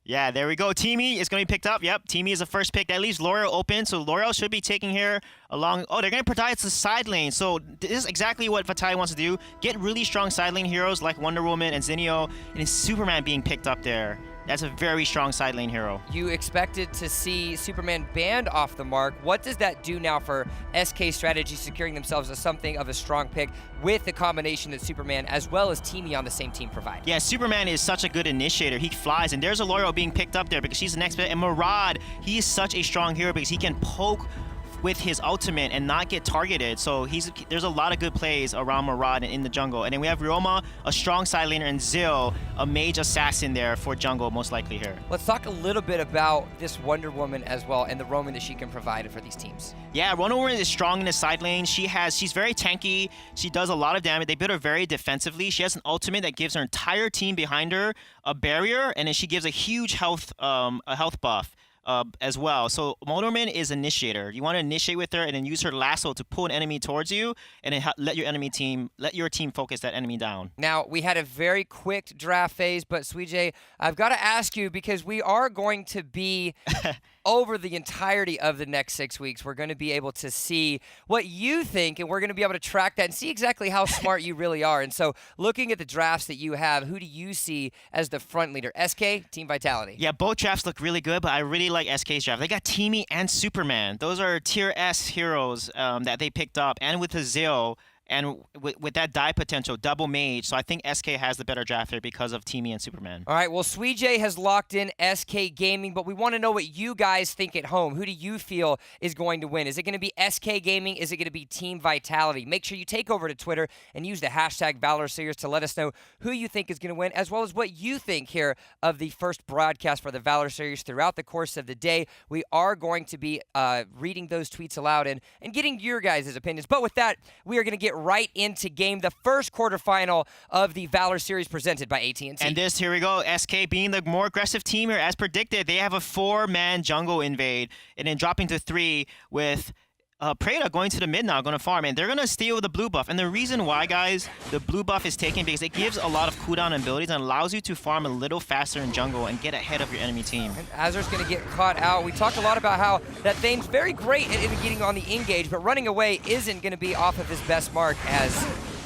Yeah, there we go. Teamy is going to be picked up. Yep, Teamy is the first pick. That leaves L'Oreal open, so L'Oreal should be taking here along. Oh, they're going to protect the side lane. So this is exactly what Vitali wants to do. Get really strong side lane heroes like Wonder Woman and Zinio, and it's Superman being picked up there. That's a very strong side lane hero. You expected to see Superman banned off the mark. What does that do now for SK strategy securing themselves as something of a strong pick with the combination that Superman as well as Teamy on the same team provide? Yeah, Superman is such a good initiator. He flies, and there's a L'Oreal being picked up there because she's the next bit. And Murad, he is such a strong hero because he can poke with his ultimate and not get targeted. So there's a lot of good plays around Murad in the jungle. And then we have Ryoma, a strong side laner, and Zil, a mage assassin there for jungle, most likely here. Let's talk a little bit about this Wonder Woman as well and the roaming that she can provide for these teams. Yeah, Wonder Woman is strong in the side lane. She's very tanky. She does a lot of damage. They build her very defensively. She has an ultimate that gives her entire team behind her a barrier, and then she gives a huge health buff. As well. So Wonder Woman is initiator. You want to initiate with her and then use her lasso to pull an enemy towards you and then let your team focus that enemy down. Now, we had a very quick draft phase, but Sweejay, I've got to ask you because we are going to be over the entirety of the next 6 weeks. We're going to be able to see what you think, and we're going to be able to track that and see exactly how smart you really are. And so looking at the drafts that you have, who do you see as the front leader? SK, Team Vitality. Yeah, both drafts look really good, but I really like SK's draft. They got Teamy and Superman. Those are tier S heroes that they picked up, and with Azil, and with that die potential, double mage. So I think SK has the better draft here because of Teamy and Superman. All right, well, Sweejay has locked in SK Gaming, but we want to know what you guys think at home. Who do you feel is going to win? Is it going to be SK Gaming? Is it going to be Team Vitality? Make sure you take over to Twitter and use the hashtag Valor Series to let us know who you think is going to win, as well as what you think here of the first broadcast for the Valor Series throughout the course of the day. We are going to be reading those tweets aloud and getting your guys' opinions. But with that, we are going to get right into game, the first quarterfinal of the Valor Series presented by AT&T. And here we go, SK being the more aggressive team here. As predicted, they have a 4-man jungle invade and then dropping to 3 with Preda going to the mid now, going to farm, and they're going to steal the blue buff. And the reason why, guys, the blue buff is taken because it gives a lot of cooldown abilities and allows you to farm a little faster in jungle and get ahead of your enemy team. And Azur's going to get caught out. We talked a lot about how that Thane's very great at getting on the engage, but running away isn't going to be off of his best mark, as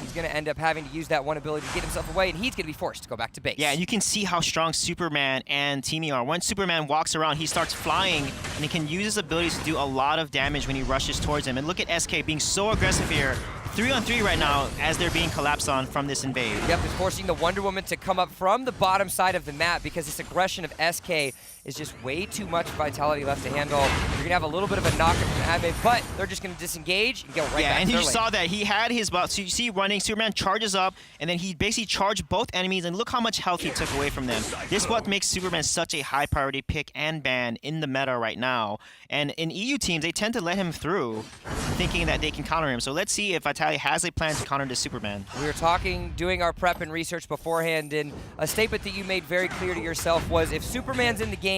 he's going to end up having to use that one ability to get himself away, and he's going to be forced to go back to base. Yeah, and you can see how strong Superman and Teamy are. When Superman walks around, he starts flying, and he can use his abilities to do a lot of damage when he rushes towards him. And look at SK being so aggressive here. 3-on-3 right now as they're being collapsed on from this invade. Yep, it's forcing the Wonder Woman to come up from the bottom side of the map because this aggression of SK is just way too much Vitality left to handle. You're going to have a little bit of a knock from Admin, but they're just going to disengage and go right back to their lane. Yeah, and you saw that. He had his buff. So you see running, Superman charges up, and then he basically charged both enemies, and look how much health he took away from them. This is what makes Superman such a high priority pick and ban in the meta right now. And in EU teams, they tend to let him through, thinking that they can counter him. So let's see if Vitality has a plan to counter this Superman. We were doing our prep and research beforehand, and a statement that you made very clear to yourself was if Superman's in the game,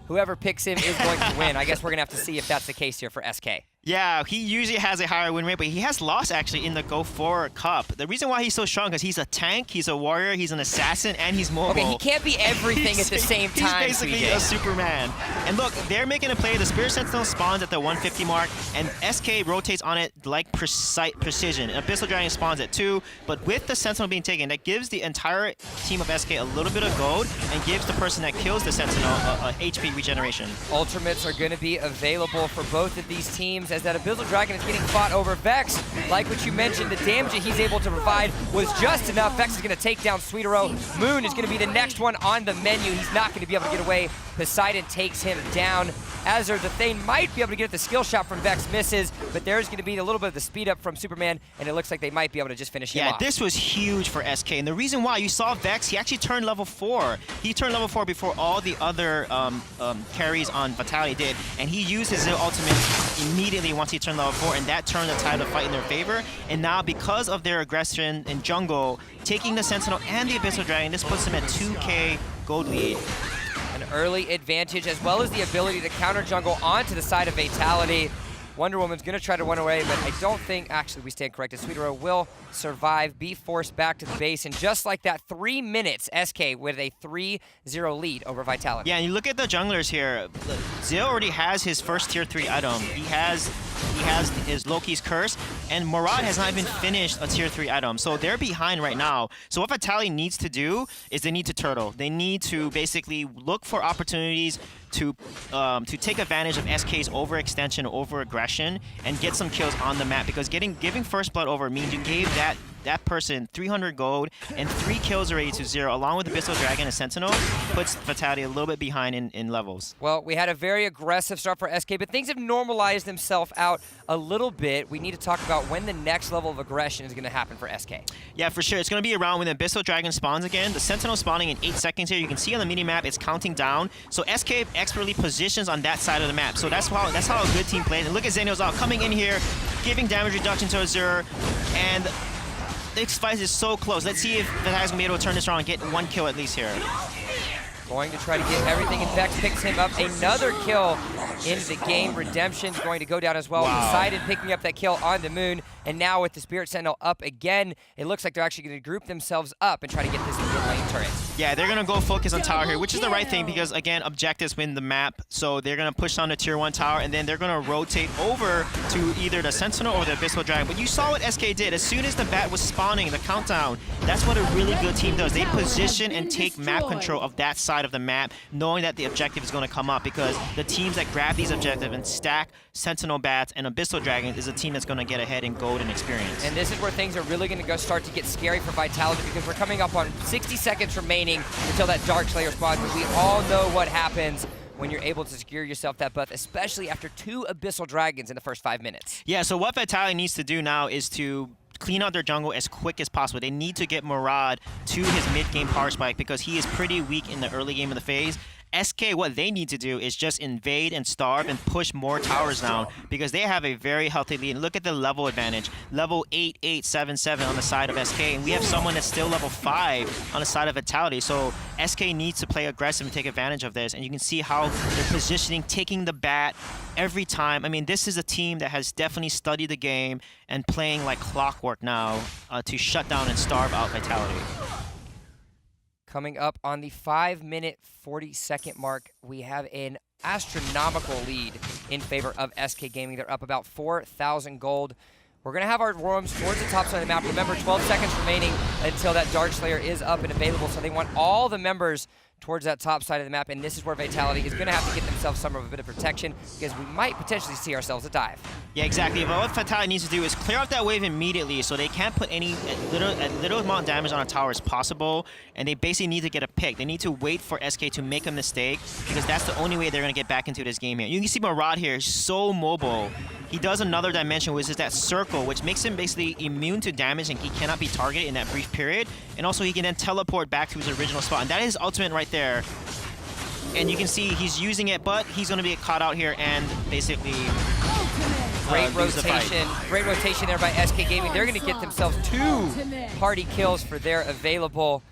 whoever picks him is going to win. I guess we're going to have to see if that's the case here for SK. Yeah, he usually has a higher win rate, but he has lost actually in the Go 4 Cup. The reason why he's so strong is he's a tank, he's a warrior, he's an assassin, and he's mobile. Okay, he can't be everything at the same time. He's basically a Superman. And look, they're making a play. The Spirit Sentinel spawns at the 150 mark, and SK rotates on it like precision. Abyssal Dragon spawns at 2, but with the Sentinel being taken, that gives the entire team of SK a little bit of gold and gives the person that kills the Sentinel a HP regeneration. Ultimates are going to be available for both of these teams, as that Abyssal Dragon is getting fought over Vex. Like what you mentioned, the damage that he's able to provide was just enough. Vex is going to take down Sweetero. Moon is going to be the next one on the menu. He's not going to be able to get away. Poseidon takes him down. Azur, the Thane might be able to get the skill shot from Vex, misses, but there's going to be a little bit of the speed up from Superman, and it looks like they might be able to just finish him off. Yeah, this was huge for SK, and the reason why, you saw Vex, he actually turned level 4. He turned level 4 before all the other carries on Vitality did, and he used his ultimate immediately once he turned level 4, and that turned the tide of fight in their favor. And now, because of their aggression in jungle, taking the Sentinel and the Abyssal Dragon, this puts them at 2k gold lead. An early advantage, as well as the ability to counter jungle onto the side of Vitality. Wonder Woman's going to try to run away, but I don't think, actually, we stand corrected. Sweetero will survive, be forced back to the base. And just like that, 3 minutes, SK with a 3-0 lead over Vitality. Yeah, and you look at the junglers here. Zill already has his first tier 3 item. He has his Loki's Curse, and Murad has not even finished a tier 3 item. So they're behind right now. So what Vitality needs to do is they need to turtle. They need to basically look for opportunities to take advantage of SK's overextension, over-aggression, and get some kills on the map, because giving first blood over means you gave that person 300 gold and 3 kills already to 0, along with the Abyssal Dragon and Sentinel, puts Vitality a little bit behind in levels. Well, we had a very aggressive start for SK, but things have normalized themselves out a little bit. We need to talk about when the next level of aggression is going to happen for SK. Yeah, for sure. It's going to be around when the Abyssal Dragon spawns again. The Sentinel spawning in 8 seconds here. You can see on the mini-map it's counting down. So SK expertly positions on that side of the map. So that's how a good team plays. And look at Xenios out coming in here, giving damage reduction to Azure, and this fight is so close. Let's see if Vitality's gonna be able to turn this around and get 1 kill at least here. Going to try to get everything, and Vex picks him up. Another kill in the game. Redemption's going to go down as well. Wow. Poseidon picking up that kill on the Moon, and now with the Spirit Sentinel up again, it looks like they're actually going to group themselves up and try to get this mid lane turret. Yeah, they're going to go focus on tower here, which is the right thing because, again, objectives win the map. So they're going to push down the tier 1 tower, and then they're going to rotate over to either the Sentinel or the Abyssal Dragon. But you saw what SK did. As soon as the bat was spawning, the countdown, that's what a really good team does. They position and take map control of that side of the map, knowing that the objective is going to come up, because the teams that grab these objectives and stack Sentinel bats and Abyssal Dragons is a team that's going to get ahead in gold and experience. And this is where things are really going to start to get scary for Vitality, because we're coming up on 60 seconds remaining until that Dark Slayer spawns. And we all know what happens when you're able to secure yourself that buff, especially after 2 Abyssal Dragons in the first 5 minutes. Yeah, so what Vitality needs to do now is to clean out their jungle as quick as possible. They need to get Murad to his mid-game power spike because he is pretty weak in the early game of the phase. SK, what they need to do is just invade and starve and push more towers down because they have a very healthy lead. And look at the level advantage. Level 8, 8, 7, 7 on the side of SK. And we have someone that's still level 5 on the side of Vitality. So SK needs to play aggressive and take advantage of this. And you can see how they're positioning, taking the bat every time. I mean, this is a team that has definitely studied the game and playing like clockwork now to shut down and starve out Vitality. Coming up on the 5-minute, 40-second mark, we have an astronomical lead in favor of SK Gaming. They're up about 4,000 gold. We're going to have our roams towards the top side of the map. Remember, 12 seconds remaining until that Dark Slayer is up and available, so they want all the members towards that top side of the map, and this is where Vitality is going to have to get themselves some of a bit of protection because we might potentially see ourselves a dive. Yeah, exactly. But what Vitality needs to do is clear out that wave immediately so they can't put any little amount of damage on a tower as possible, and they basically need to get a pick. They need to wait for SK to make a mistake because that's the only way they're going to get back into this game here. You can see Murad here is so mobile. He does another dimension, which is that circle, which makes him basically immune to damage and he cannot be targeted in that brief period. And also he can then teleport back to his original spot. And that is his ultimate right there. And you can see he's using it, but he's going to be caught out here and basically Great lose the fight. rotation. Great rotation there by SK Gaming. They're going to get themselves 2 party kills for their available.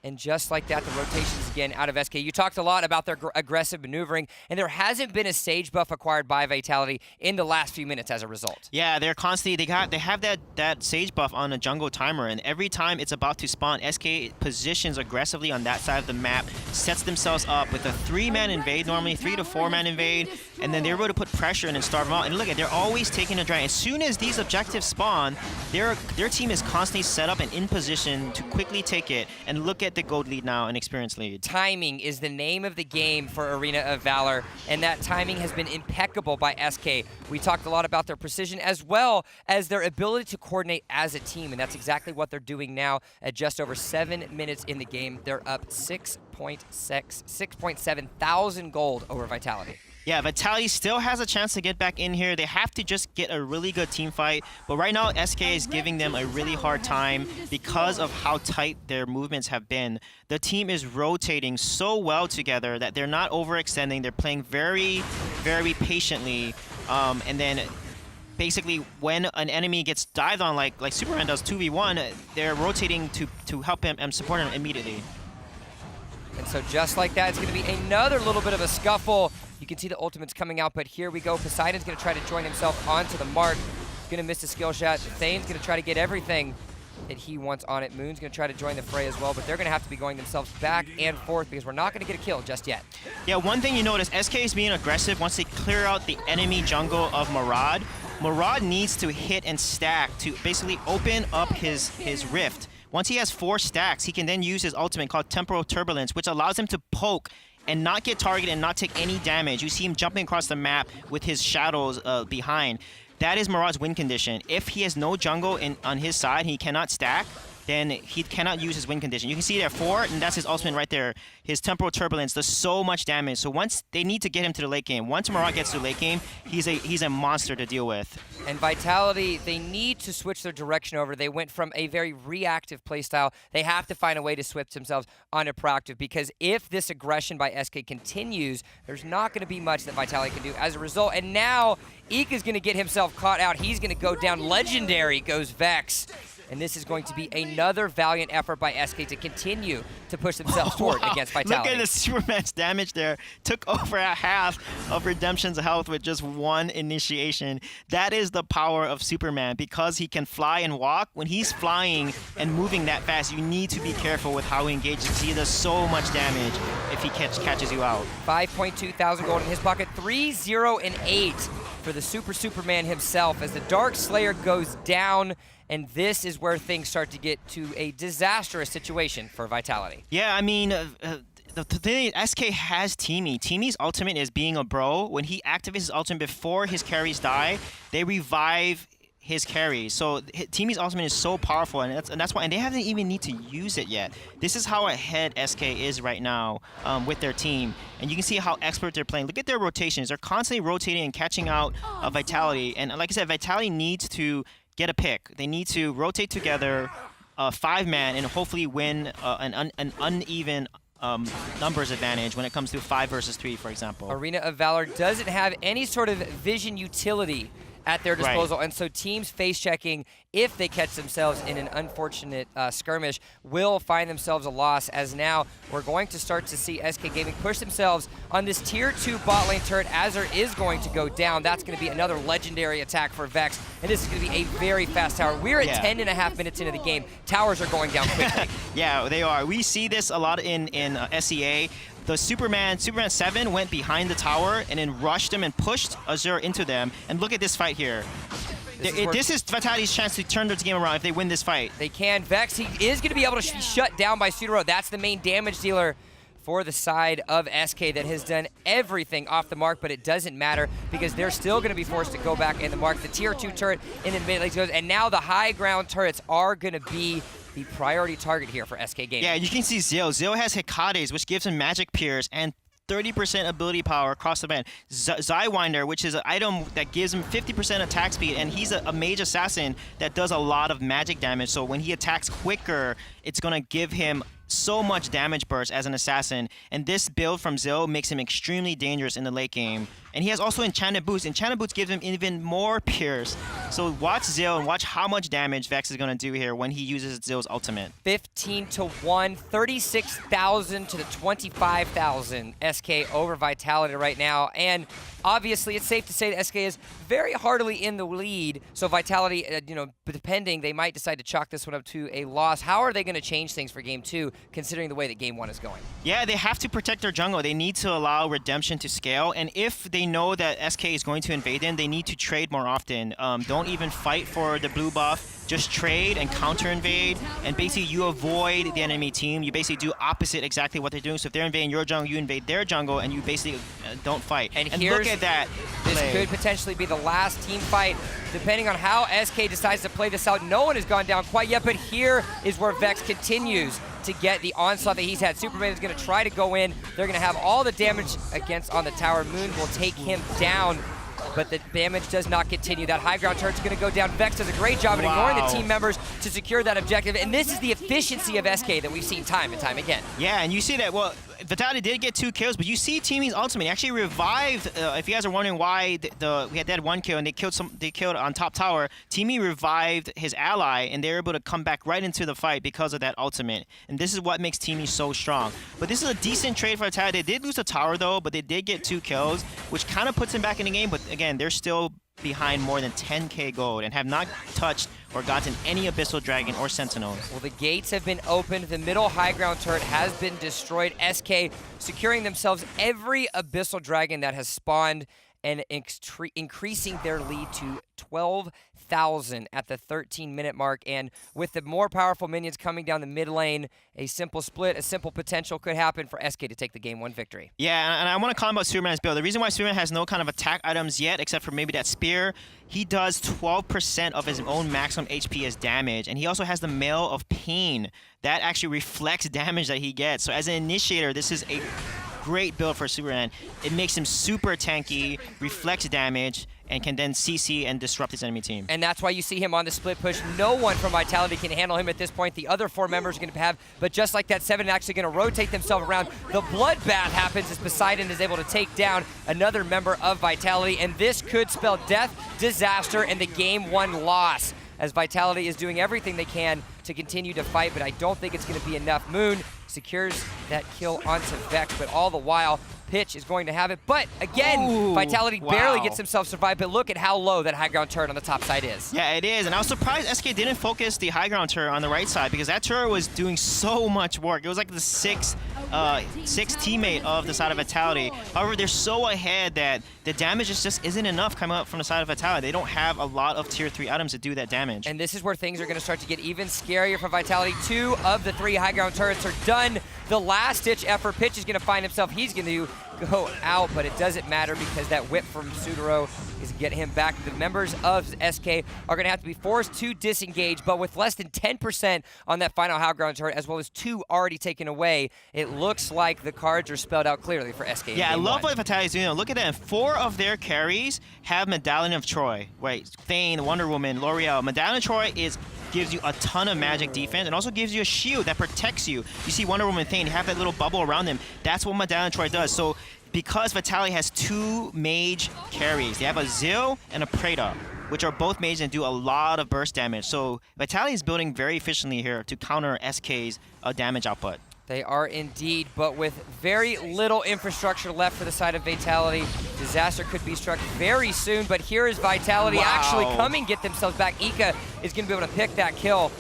And just like that, the rotations again out of SK. You talked a lot about their aggressive maneuvering, and there hasn't been a Sage buff acquired by Vitality in the last few minutes as a result. Yeah, they're constantly, they have that Sage buff on a jungle timer, and every time it's about to spawn, SK positions aggressively on that side of the map, sets themselves up with a 3-man invade, normally 3 to 4-man invade, and then they're able to put pressure in and starve them out. And look at, they're always taking a dragon. As soon as these objectives spawn, their team is constantly set up and in position to quickly take it. And look at the gold lead now and experience lead. Timing is the name of the game for Arena of Valor, and that timing has been impeccable by SK. We talked a lot about their precision as well as their ability to coordinate as a team, and that's exactly what they're doing now at just over 7 minutes in the game. They're up 6.7 thousand gold over Vitality. Yeah, Vitality still has a chance to get back in here. They have to just get a really good team fight. But right now, SK is giving them a really hard time because of how tight their movements have been. The team is rotating so well together that they're not overextending. They're playing very, very patiently. And then basically when an enemy gets dived on like Superman does 2v1, they're rotating to help him and support him immediately. And so just like that, it's going to be another little bit of a scuffle. You can see the ultimates coming out, but here we go. Poseidon's going to try to join himself onto the mark. He's going to miss the skill shot. Thane's going to try to get everything. that he wants on it. Moon's going to try to join the fray as well, but they're going to have to be going themselves back and forth because we're not going to get a kill just yet. Yeah, one thing you notice, SK is being aggressive once they clear out the enemy jungle of Murad. Murad needs to hit and stack to basically open up his rift. Once he has 4 stacks, he can then use his ultimate called Temporal Turbulence, which allows him to poke and not get targeted and not take any damage. You see him jumping across the map with his shadows behind. That is Murad's win condition. If he has no jungle on his side, he cannot stack, then he cannot use his win condition. You can see there 4, and that's his ultimate right there. His Temporal Turbulence does so much damage. So once they need to get him to the late game. Once Murad gets to the late game, he's a monster to deal with. And Vitality, they need to switch their direction over. They went from a very reactive playstyle. They have to find a way to switch themselves onto proactive because if this aggression by SK continues, there's not going to be much that Vitality can do as a result. And now, Eek is going to get himself caught out. He's going to go down. Legendary goes Vex. And this is going to be another valiant effort by SK to continue to push themselves forward against Vitality. Look at the Superman's damage there. Took over a half of Redemption's health with just 1 initiation. That is the power of Superman because he can fly and walk. When he's flying and moving that fast, you need to be careful with how he engages because he does so much damage if he catches you out. 5.2 thousand gold in his pocket. 3-0-8 for the Superman himself as the Dark Slayer goes down. And this is where things start to get to a disastrous situation for Vitality. Yeah, I mean, the thing is, SK has Teamy. Teamy's ultimate is being a bro. When he activates his ultimate before his carries die, they revive his carries. So Teamy's ultimate is so powerful, and that's why. And they haven't even need to use it yet. This is how ahead SK is right now with their team, and you can see how expert they're playing. Look at their rotations. They're constantly rotating and catching out Vitality. And like I said, Vitality needs to get a pick. They need to rotate together, 5-man, and hopefully win an uneven numbers advantage when it comes to 5 versus 3, for example. Arena of Valor doesn't have any sort of vision utility at their disposal, right. And so teams face-checking, if they catch themselves in an unfortunate skirmish, will find themselves a loss, as now we're going to start to see SK Gaming push themselves on this Tier 2 bot lane turret. Azure is going to go down. That's going to be another legendary attack for Vex, and this is going to be a very fast tower. We're at 10.5 minutes into the game. Towers are going down quickly. Yeah, they are. We see this a lot in SEA. The Superman 7 went behind the tower and then rushed them and pushed Azure into them. And look at this fight here. This is Vitality's chance to turn this game around if they win this fight. They can. Vex, he is going to be able to be shut down by Pseudoro. That's the main damage dealer for the side of SK that has done everything off the mark, but it doesn't matter because they're still going to be forced to go back in the mark. The Tier 2 turret in the mid lanes goes, and now the high ground turrets are going to be the priority target here for SK Gaming. Yeah, you can see Zil. Zil has Hekates, which gives him Magic Pierce and 30% ability power across the band. Zywinder, which is an item that gives him 50% attack speed, and he's a mage assassin that does a lot of magic damage. So when he attacks quicker, it's going to give him so much damage burst as an assassin, and this build from Zil makes him extremely dangerous in the late game. And he has also Enchanted Boots. Enchanted Boots gives him even more pierce. So watch Zil and watch how much damage Vex is going to do here when he uses Zil's ultimate. 15-1, 36,000 to the 25,000 SK over Vitality right now. And obviously, it's safe to say that SK is very heartily in the lead. So Vitality, depending, they might decide to chalk this one up to a loss. How are they going to change things for Game 2, considering the way that Game 1 is going? Yeah, they have to protect their jungle. They need to allow Redemption to scale. And if they know that SK is going to invade them, they need to trade more often. Don't even fight for the blue buff. Just trade and counter invade, and basically you avoid the enemy team. You basically do opposite exactly what they're doing. So if they're invading your jungle, you invade their jungle, and you basically don't fight. And look at that This play. could potentially be the last team fight, depending on how SK decides to play this out. No one has gone down quite yet, but here is where Vex continues to get the onslaught that he's had. Superman is going to try to go in. They're going to have all the damage against on the tower. Moon will take him down, but the damage does not continue. That high ground turret's going to go down. Vex does a great job at ignoring the team members to secure that objective, and this is the efficiency of SK that we've seen time and time again. Yeah, and you see that, well, Vitality did get 2 kills, but you see Teamy's ultimate. He actually revived, if you guys are wondering why we had that 1 kill and they killed on top tower, Teamy revived his ally, and they were able to come back right into the fight because of that ultimate. And this is what makes Teamy so strong. But this is a decent trade for Vitality. They did lose a tower, though, but they did get 2 kills, which kind of puts them back in the game. But again, they're still behind more than 10k gold and have not touched or gotten any Abyssal Dragon or Sentinels. Well, the gates have been opened. The middle high ground turret has been destroyed. SK securing themselves every Abyssal Dragon that has spawned and increasing their lead to 12,000 at the 13-minute mark. And with the more powerful minions coming down the mid lane, a simple split, a simple potential could happen for SK to take the game 1 victory. Yeah, and I want to comment about Superman's build. The reason why Superman has no kind of attack items yet, except for maybe that spear, he does 12% of his own maximum HP as damage, and he also has the Mail of Pain. That actually reflects damage that he gets. So as an initiator, this is a great build for Superman. It makes him super tanky, reflects damage, and can then CC and disrupt his enemy team. And that's why you see him on the split push. No one from Vitality can handle him at this point. The other 4 members are going to have, but just like that, 7 actually going to rotate themselves around. The bloodbath happens as Poseidon is able to take down another member of Vitality, and this could spell death, disaster, and the game 1 loss, as Vitality is doing everything they can to continue to fight, but I don't think it's going to be enough. Moon secures that kill onto Vex, but all the while, Pitch is going to have it. But again, Ooh, Vitality wow. barely gets himself survived, but look at how low that high ground turret on the top side is. Yeah, it is, and I was surprised SK didn't focus the high ground turret on the right side, because that turret was doing so much work. It was like the sixth teammate of the side of Vitality. However, they're so ahead that the damage just isn't enough coming up from the side of Vitality. They don't have a lot of tier 3 items to do that damage. And this is where things are going to start to get even scarier for Vitality. 2 of the 3 high ground turrets are done. The last-ditch effort, Pitch is going to find himself. He's going to go out, but it doesn't matter because that whip from Sudaro is get him back. The members of SK are going to have to be forced to disengage, but with less than 10% on that final high ground turret, as well as 2 already taken away, it looks like the cards are spelled out clearly for SK. Yeah, I love what Vitality is doing. Look at that. 4 of their carries have Medallion of Troy. Right, Thane, Wonder Woman, L'Oreal. Medallion of Troy gives you a ton of magic defense and also gives you a shield that protects you. You see Wonder Woman, Thane, have that little bubble around them. That's what Medallion of Troy does. So because Vitality has 2 mage carries, they have a Zil and a Preda, which are both mages and do a lot of burst damage. So Vitality is building very efficiently here to counter SK's damage output. They are indeed, but with very little infrastructure left for the side of Vitality, disaster could be struck very soon, but here is Vitality actually coming, get themselves back. Ika is going to be able to pick that kill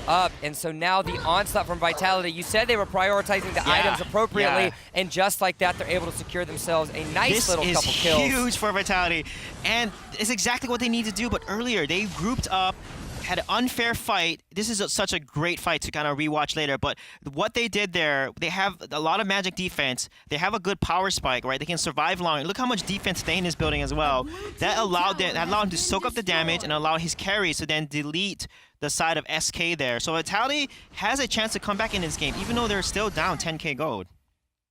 up, and so now the onslaught from Vitality. You said they were prioritizing the items appropriately, and just like that, they're able to secure themselves a nice little couple kills. This is huge for Vitality, and it's exactly what they need to do, but earlier they grouped up, had an unfair fight. This is such a great fight to kind of rewatch later, but what they did there, they have a lot of magic defense. They have a good power spike, right? They can survive long. Look how much defense Thane is building as well. That allowed him to soak up the damage and allow his carries to then delete the side of SK there. So Vitality has a chance to come back in this game, even though they're still down 10k gold.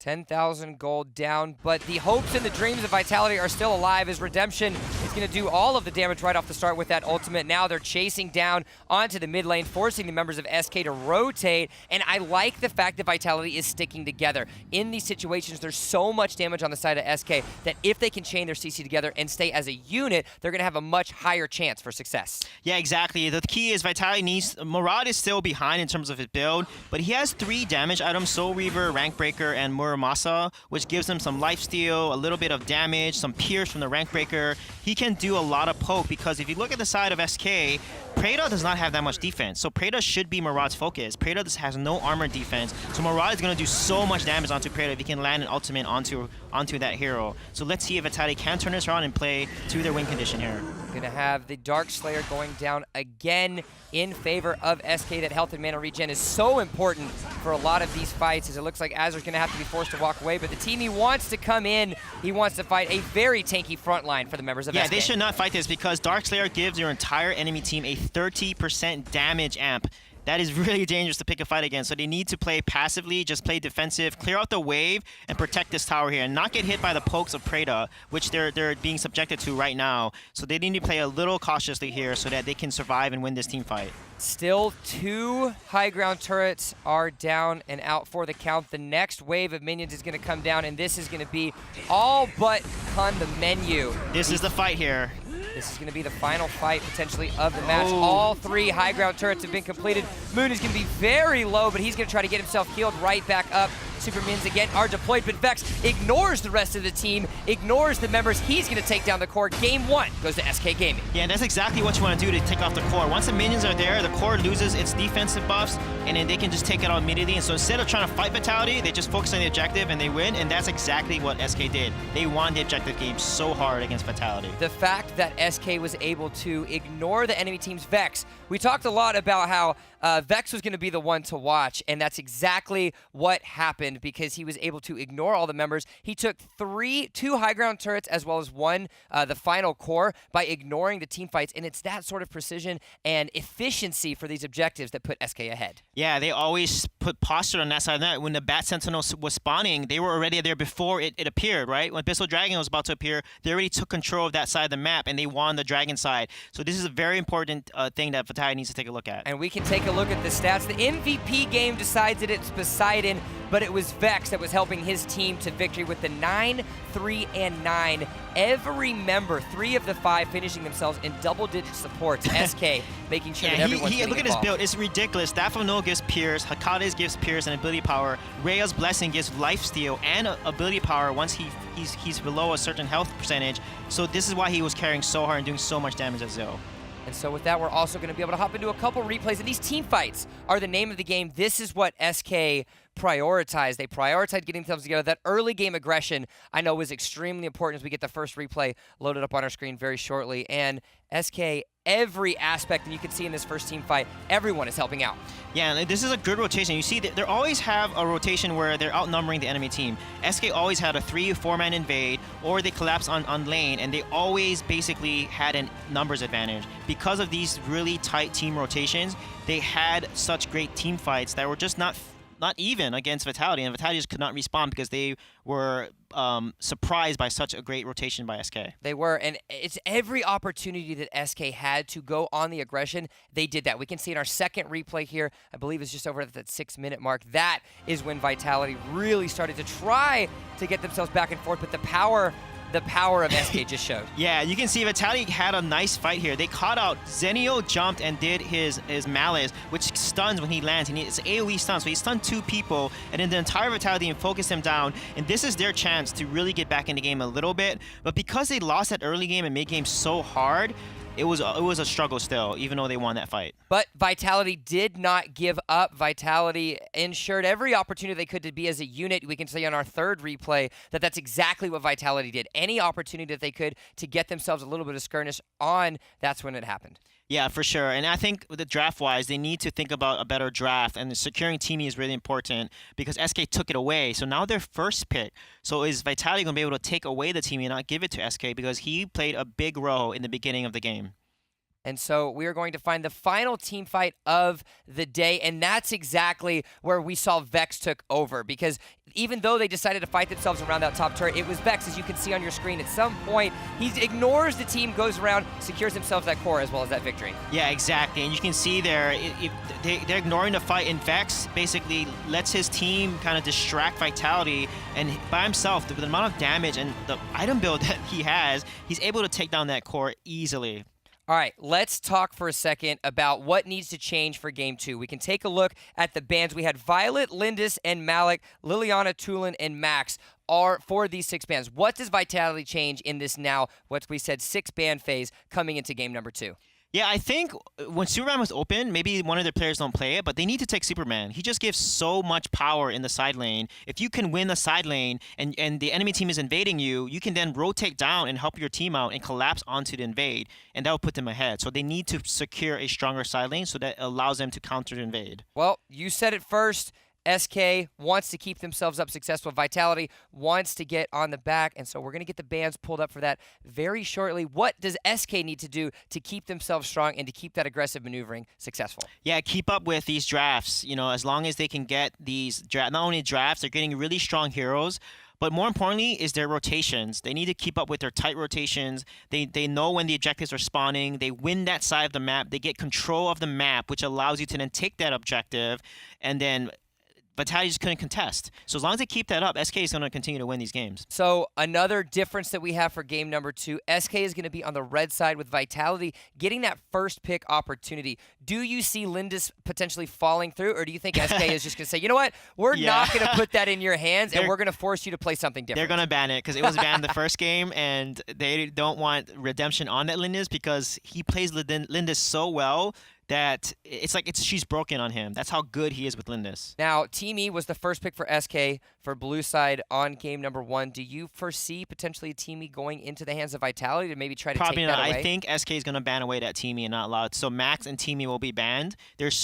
10,000 gold down, but the hopes and the dreams of Vitality are still alive as Redemption is going to do all of the damage right off the start with that ultimate. Now they're chasing down onto the mid lane, forcing the members of SK to rotate, and I like the fact that Vitality is sticking together. In these situations, there's so much damage on the side of SK that if they can chain their CC together and stay as a unit, they're going to have a much higher chance for success. Yeah, exactly. The key is Vitality needs... Murad is still behind in terms of his build, but he has 3 damage items, Soul Reaver, Rank Breaker, and Muramasa, which gives him some lifesteal, a little bit of damage, some pierce from the Rank Breaker. He can do a lot of poke because if you look at the side of SK, Preda does not have that much defense, so Preda should be Murad's focus. Preda just has no armor defense, so Murad is going to do so much damage onto Preda if he can land an ultimate onto that hero. So let's see if Vitality can turn this around and play to their win condition here. Going to have the Dark Slayer going down again in favor of SK. That health and mana regen is so important for a lot of these fights, as it looks like Azur's going to have to be forced to walk away, but the team he wants to come in, he wants to fight a very tanky front line for the members of SK. Yeah, they should not fight this because Dark Slayer gives your entire enemy team a 30% damage amp. That is really dangerous to pick a fight against, so they need to play passively, just play defensive, clear out the wave, and protect this tower here, and not get hit by the pokes of Preda, which they're being subjected to right now. So they need to play a little cautiously here so that they can survive and win this team fight. Still 2 high ground turrets are down and out for the count. The next wave of minions is going to come down, and this is going to be all but on the menu. This is the fight here. This is going to be the final fight, potentially, of the match. All 3 high ground turrets have been completed. Moon is going to be very low, but he's going to try to get himself healed right back up. Super minions again are deployed, but Vex ignores the rest of the team, ignores the members. He's going to take down the core. Game 1 goes to SK Gaming. Yeah, and that's exactly what you want to do to take off the core. Once the minions are there, the core loses its defensive buffs, and then they can just take it out immediately. And so instead of trying to fight Vitality, they just focus on the objective and they win, and that's exactly what SK did. They won the objective game so hard against Vitality. The fact that SK was able to ignore the enemy team's Vex. We talked a lot about how Vex was going to be the one to watch, and that's exactly what happened because he was able to ignore all the members. He took two high ground turrets as well as one, the final core, by ignoring the team fights, and it's that sort of precision and efficiency for these objectives that put SK ahead. Yeah, they always put posture on that side of that. When the Bat Sentinel was spawning, they were already there before it appeared, right? When Abyssal Dragon was about to appear, they already took control of that side of the map, and they won the Dragon side. So this is a very important thing that Vitality needs to take a look at. And we can take a look at the stats. The MVP game decides that it's Poseidon, but it was Vex that was helping his team to victory with the 9, 3, and 9. Every member, 3 of the 5, finishing themselves in double-digit supports. SK making sure that everyone's getting look at his involved. build. It's ridiculous. Staff of Noah gives Pierce, Hakade's gives Pierce and ability power. Rhea's Blessing gives lifesteal and ability power once he's below a certain health percentage. So this is why he was carrying so hard and doing so much damage at Zil. And so with that, we're also going to be able to hop into a couple replays. And these team fights are the name of the game. This is what SK prioritized. They prioritized getting themselves together. That early game aggression, I know, was extremely important as we get the first replay loaded up on our screen very shortly. And SK, every aspect, and you can see in this first team fight, everyone is helping out. Yeah, and this is a good rotation. You see, they always have a rotation where they're outnumbering the enemy team. SK always had a 3 or 4-man invade, or they collapse on lane, and they always basically had a numbers advantage. Because of these really tight team rotations, they had such great team fights that were just not even against Vitality, and Vitality just could not respawn because they were surprised by such a great rotation by SK. They were, and it's every opportunity that SK had to go on the aggression, they did that. We can see in our second replay here, I believe it's just over at that 6-minute mark. That is when Vitality really started to try to get themselves back and forth, but the power of SK just showed. Yeah, you can see Vitality had a nice fight here. They caught out. Zenio jumped and did his Malice, which stuns when he lands. It's AoE stun, so he stunned 2 people, and then the entire Vitality and focused him down. And this is their chance to really get back in the game a little bit. But because they lost that early game and mid game so hard, it was a struggle still, even though they won that fight. But Vitality did not give up. Vitality ensured every opportunity they could to be as a unit. We can see on our third replay that that's exactly what Vitality did. Any opportunity that they could to get themselves a little bit of skirmish on, that's when it happened. Yeah, for sure. And I think with the draft-wise, they need to think about a better draft, and securing teaming is really important because SK took it away. So now they're first pick. So is Vitality going to be able to take away the teaming and not give it to SK because he played a big role in the beginning of the game? And so we are going to find the final team fight of the day, and that's exactly where we saw Vex took over, because even though they decided to fight themselves around that top turret, it was Vex, as you can see on your screen. At some point, he ignores the team, goes around, secures himself that core as well as that victory. Yeah, exactly. And you can see there, they're ignoring the fight, and Vex basically lets his team kind of distract Vitality, and by himself, the amount of damage and the item build that he has, he's able to take down that core easily. All right, let's talk for a second about what needs to change for Game 2. We can take a look at the bans. We had Violet, Lindis, and Malik, Liliana, Tulin, and Max are for these 6 bans. What does Vitality change in this now, what we said, 6-ban phase coming into game number 2? Yeah, I think when Superman was open, maybe one of their players don't play it, but they need to take Superman. He just gives so much power in the side lane. If you can win the side lane and the enemy team is invading you, you can then rotate down and help your team out and collapse onto the invade, and that will put them ahead. So they need to secure a stronger side lane so that allows them to counter the invade. Well, you said it first. SK wants to keep themselves up successful. Vitality wants to get on the back, and so we're going to get the bans pulled up for that very shortly. What does SK need to do to keep themselves strong and to keep that aggressive maneuvering successful? Yeah, keep up with these drafts. You know, as long as they can get these not only drafts, they're getting really strong heroes, but more importantly is their rotations. They need to keep up with their tight rotations. They know when the objectives are spawning. They win that side of the map. They get control of the map, which allows you to then take that objective and then Vitality just couldn't contest. So as long as they keep that up, SK is going to continue to win these games. So another difference that we have for game number 2, SK is going to be on the red side with Vitality getting that first pick opportunity. Do you see Lindis potentially falling through, or do you think SK is just going to say, you know what, we're not going to put that in your hands, and we're going to force you to play something different? They're going to ban it because it was banned the first game, and they don't want redemption on that Lindis because he plays Lindis so well that she's broken on him. That's how good he is with Lindis. Now, Team E was the first pick for SK for blue side on game number 1. Do you foresee potentially Team E going into the hands of Vitality to maybe try to Probably take not. that away? I think SK is going to ban away that Team E and not allow it. So Max and Team E will be banned. Max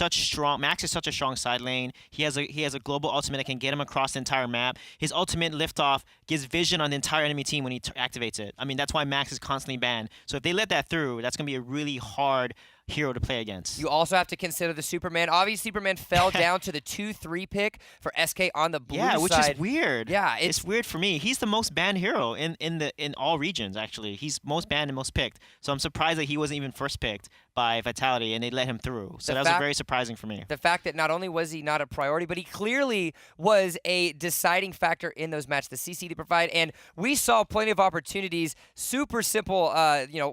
is such a strong side lane. He has a global ultimate that can get him across the entire map. His ultimate liftoff gives vision on the entire enemy team when he activates it. I mean, that's why Max is constantly banned. So if they let that through, that's going to be a really hard hero to play against. You also have to consider the Superman. Obviously, Superman fell down to the 2-3 pick for SK on the blue side. Yeah, which is weird. Yeah, it's weird for me. He's the most banned hero in all regions, actually. He's most banned and most picked. So I'm surprised that he wasn't even first picked by Vitality, and they let him through. So that was very surprising for me. The fact that not only was he not a priority, but he clearly was a deciding factor in those matches, the CC to provide, and we saw plenty of opportunities, super simple,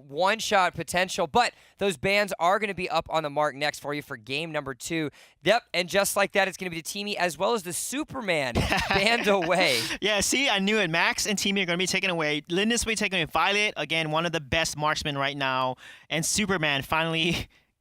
one-shot potential, but those bans are going to be up on the mark next for you for game number 2. Yep, and just like that, it's going to be the Teamy as well as the Superman banned away. Yeah, see, I knew it. Max and Teamy are going to be taken away. Lindis will be taken away. Violet, again, one of the best marksmen right now, and Superman finally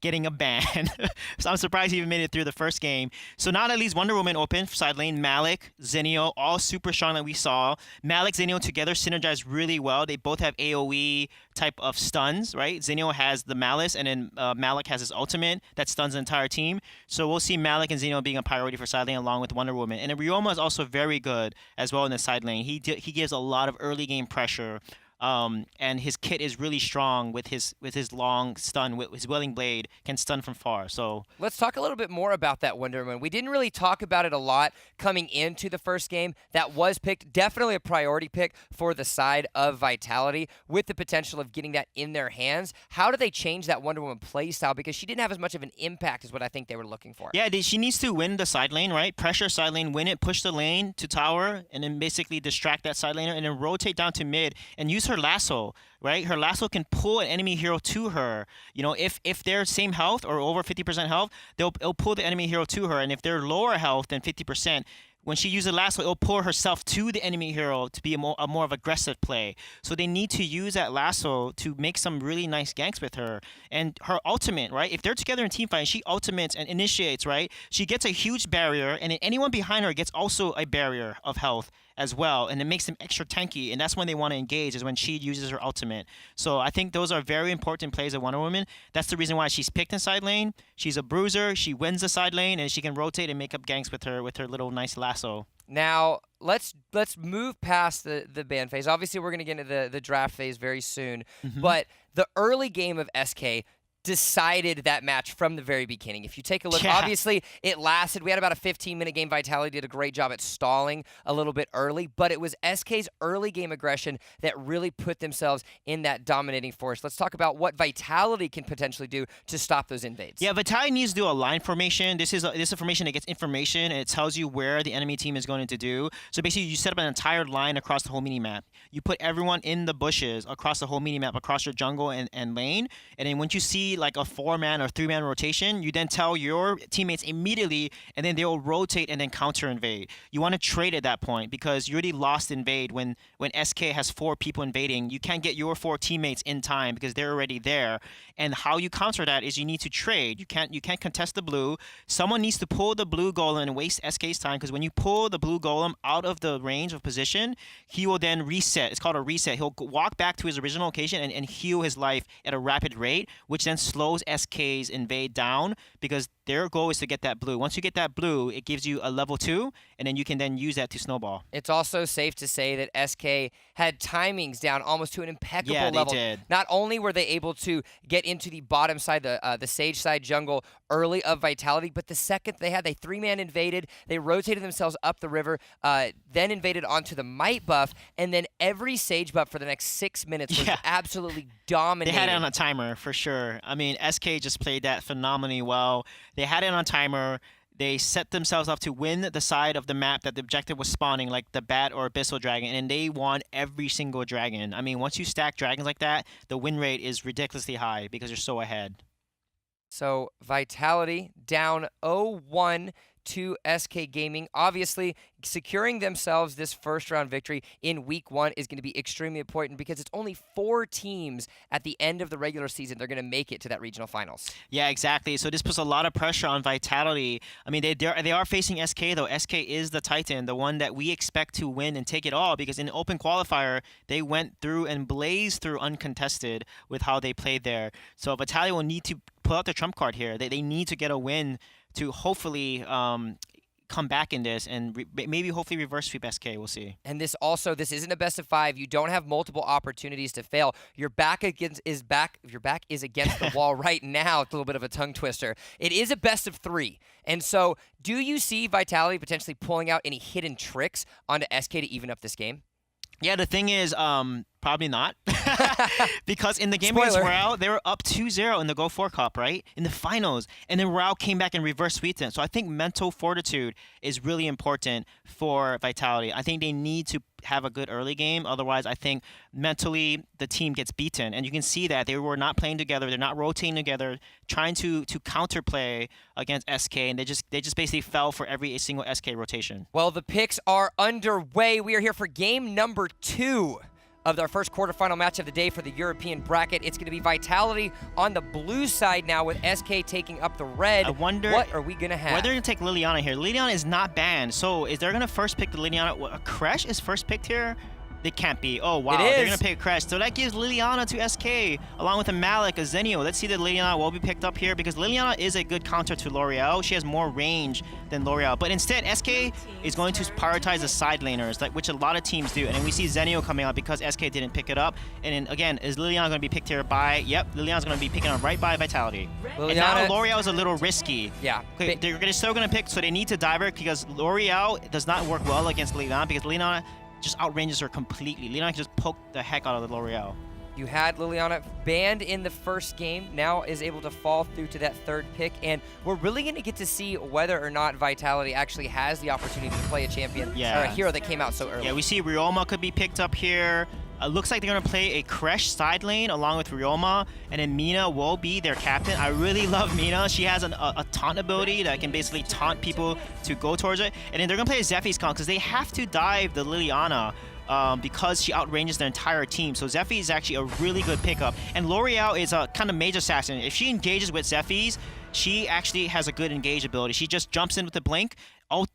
getting a ban. So I'm surprised he even made it through the first game. So now at least Wonder Woman open for side lane. Malik, Zenio, all super strong that we saw. Malik, Zenio together synergize really well. They both have AoE type of stuns, right? Zenio has the Malice, and then Malik has his ultimate that stuns the entire team. So we'll see Malik and Zenio being a priority for side lane along with Wonder Woman. And then Ryoma is also very good as well in the side lane. He gives a lot of early game pressure. And his kit is really strong with his long stun. With his Willing Blade can stun from far. So let's talk a little bit more about that Wonder Woman. We didn't really talk about it a lot coming into the first game. That was picked, definitely a priority pick for the side of Vitality with the potential of getting that in their hands. How do they change that Wonder Woman playstyle? Because she didn't have as much of an impact as what I think they were looking for. Yeah, she needs to win the side lane, right? Pressure side lane, win it, push the lane to tower, and then basically distract that side laner, and then rotate down to mid and use her lasso, right? Her lasso can pull an enemy hero to her. You know, if they're same health or over 50% health, it'll pull the enemy hero to her. And if they're lower health than 50%, when she uses lasso, it'll pull herself to the enemy hero to be a more of aggressive play. So they need to use that lasso to make some really nice ganks with her. And her ultimate, right? If they're together in team fight and she ultimates and initiates, right? She gets a huge barrier, and then anyone behind her gets also a barrier of health as well, and it makes them extra tanky, and that's when they want to engage, is when she uses her ultimate. So I think those are very important plays of Wonder Woman. That's the reason why she's picked in side lane. She's a bruiser, she wins the side lane, and she can rotate and make up ganks with her little nice lasso. Now, let's move past the ban phase. Obviously, we're going to get into the draft phase very soon, but the early game of SK decided that match from the very beginning. If you take a look, obviously it lasted. We had about a 15-minute game. Vitality did a great job at stalling a little bit early, but it was SK's early game aggression that really put themselves in that dominating force. Let's talk about what Vitality can potentially do to stop those invades. Yeah, Vitality needs to do a line formation. This is a formation that gets information, and it tells you where the enemy team is going to do. So basically, you set up an entire line across the whole minimap. You put everyone in the bushes across the whole minimap, across your jungle and lane, and then once you see like a 4-man or 3-man rotation, you then tell your teammates immediately, and then they will rotate and then counter invade. You want to trade at that point because you already lost invade when SK has 4 people invading. You can't get your 4 teammates in time because they're already there. And how you counter that is you need to trade. You can't contest the blue. Someone needs to pull the blue golem and waste SK's time, because when you pull the blue golem out of the range of position, he will then reset. It's called a reset. He'll walk back to his original location and heal his life at a rapid rate, which then slows SK's invade down, because their goal is to get that blue. Once you get that blue, it gives you a level 2, and then you can then use that to snowball. It's also safe to say that SK had timings down almost to an impeccable level. They did. Not only were they able to get into the bottom side, the Sage side jungle early of Vitality, but the second they 3-man invaded, they rotated themselves up the river, then invaded onto the Might buff, and then every Sage buff for the next 6 minutes was absolutely dominating. They had it on a timer for sure. I mean, SK just played that phenomenally well. They had it on timer. they set themselves up to win the side of the map that the objective was spawning, like the Bat or Abyssal Dragon, and they won every single dragon. I mean, once you stack dragons like that, the win rate is ridiculously high because you're so ahead. So Vitality down 0-1 to SK Gaming. Obviously, securing themselves this first round victory in week 1 is going to be extremely important because it's only 4 teams at the end of the regular season they're going to make it to that regional finals. Yeah, exactly. So this puts a lot of pressure on Vitality. I mean, they are facing SK, though. SK is the Titan, the one that we expect to win and take it all, because in the open qualifier, they went through and blazed through uncontested with how they played there. So Vitality will need to pull out their trump card here. They need to get a win to hopefully come back in this and maybe hopefully reverse sweep SK. We'll see. And this isn't a best of 5. You don't have multiple opportunities to fail. Your back is against the wall right now. It's a little bit of a tongue twister. It is a best of 3. And so do you see Vitality potentially pulling out any hidden tricks onto SK to even up this game? Yeah, the thing is, probably not. Because in the game against Royale, they were up 2-0 in the Go 4 Cup, right? In the finals. And then Royale came back and reverse sweeped them. So I think mental fortitude is really important for Vitality. I think they need to have a good early game. Otherwise, I think mentally the team gets beaten. And you can see that they were not playing together. They're not rotating together, trying to counterplay against SK. And they just basically fell for every single SK rotation. Well, the picks are underway. We are here for game number 2 of our first quarterfinal match of the day for the European bracket. It's going to be Vitality on the blue side now, with SK taking up the red. I wonder what are we going to have. Whether they're going to take Liliana here. Liliana is not banned, so is they're going to first pick the Liliana? A Crash is first picked here? They can't be. Oh, wow. They're going to pick Crash. So that gives Liliana to SK, along with a Malik, a Zenio. Let's see that Liliana will be picked up here, because Liliana is a good counter to L'Oreal. She has more range than L'Oreal. But instead, SK is going to prioritize the side laners, which a lot of teams do. And then we see Zenio coming out because SK didn't pick it up. And then, again, is Liliana going to be picked here by... Yep, Liliana's going to be picking up right by Vitality. Liliana, and now L'Oreal is a little risky. Yeah. Okay, they're still going to pick, so they need to divert, because L'Oreal does not work well against Liliana, because Liliana just outranges her completely. Liliana can just poke the heck out of the L'Oreal. You had Liliana banned in the first game, now is able to fall through to that third pick, and we're really going to get to see whether or not Vitality actually has the opportunity to play a champion or a hero that came out so early. Yeah, we see Ryoma could be picked up here. Looks like they're going to play a Kresh side lane along with Ryoma, and then Mina will be their captain. I really love Mina. She has a taunt ability that can basically taunt people to go towards it. And then they're going to play a Zephy's con, because they have to dive the Liliana because she outranges their entire team. So Zephy is actually a really good pickup. And L'Oreal is a kind of mage assassin. If she engages with Zephy's, she actually has a good engage ability. She just jumps in with the blink,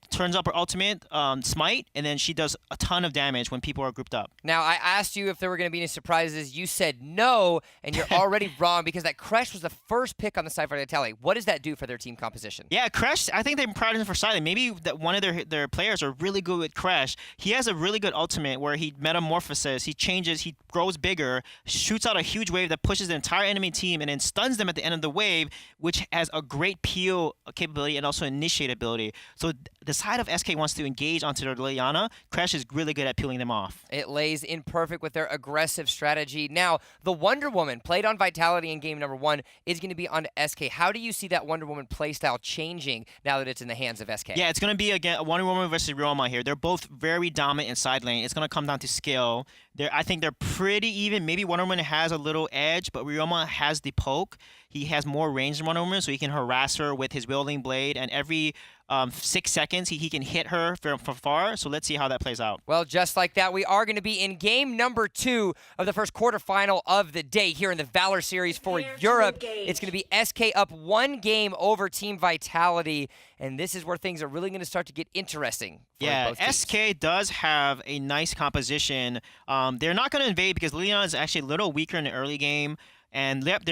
turns up her ultimate, smite, and then she does a ton of damage when people are grouped up. Now, I asked you if there were going to be any surprises. You said no, and you're already wrong, because that Kresh was the first pick on the side for Vitality. What does that do for their team composition? Yeah, Kresh, I think they're prioritizing for silent. Maybe that one of their players are really good with Kresh. He has a really good ultimate where he metamorphoses, he changes, he grows bigger, shoots out a huge wave that pushes the entire enemy team, and then stuns them at the end of the wave, which has a great peel capability and also initiate ability. So the side of SK wants to engage onto their Liliana. Kresh is really good at peeling them off. It lays in perfect with their aggressive strategy. Now, the Wonder Woman played on Vitality in game number 1 is going to be on SK. How do you see that Wonder Woman playstyle changing now that it's in the hands of SK? Yeah, it's going to be, again, Wonder Woman versus Ryoma here. They're both very dominant in side lane. It's going to come down to skill. I think they're pretty even. Maybe Wonder Woman has a little edge, but Ryoma has the poke. He has more range than Wonder Woman, so he can harass her with his wielding blade, and every 6 seconds he can hit her from far. So let's see how that plays out. Well, just like that, we are going to be in game number 2 of the first quarterfinal of the day here in the Valor series for Europe. It's going to be SK up 1 game over Team Vitality, and this is where things are really going to start to get interesting. Yeah, SK does have a nice composition. They're not going to invade because Liliana is actually a little weaker in the early game. And yep,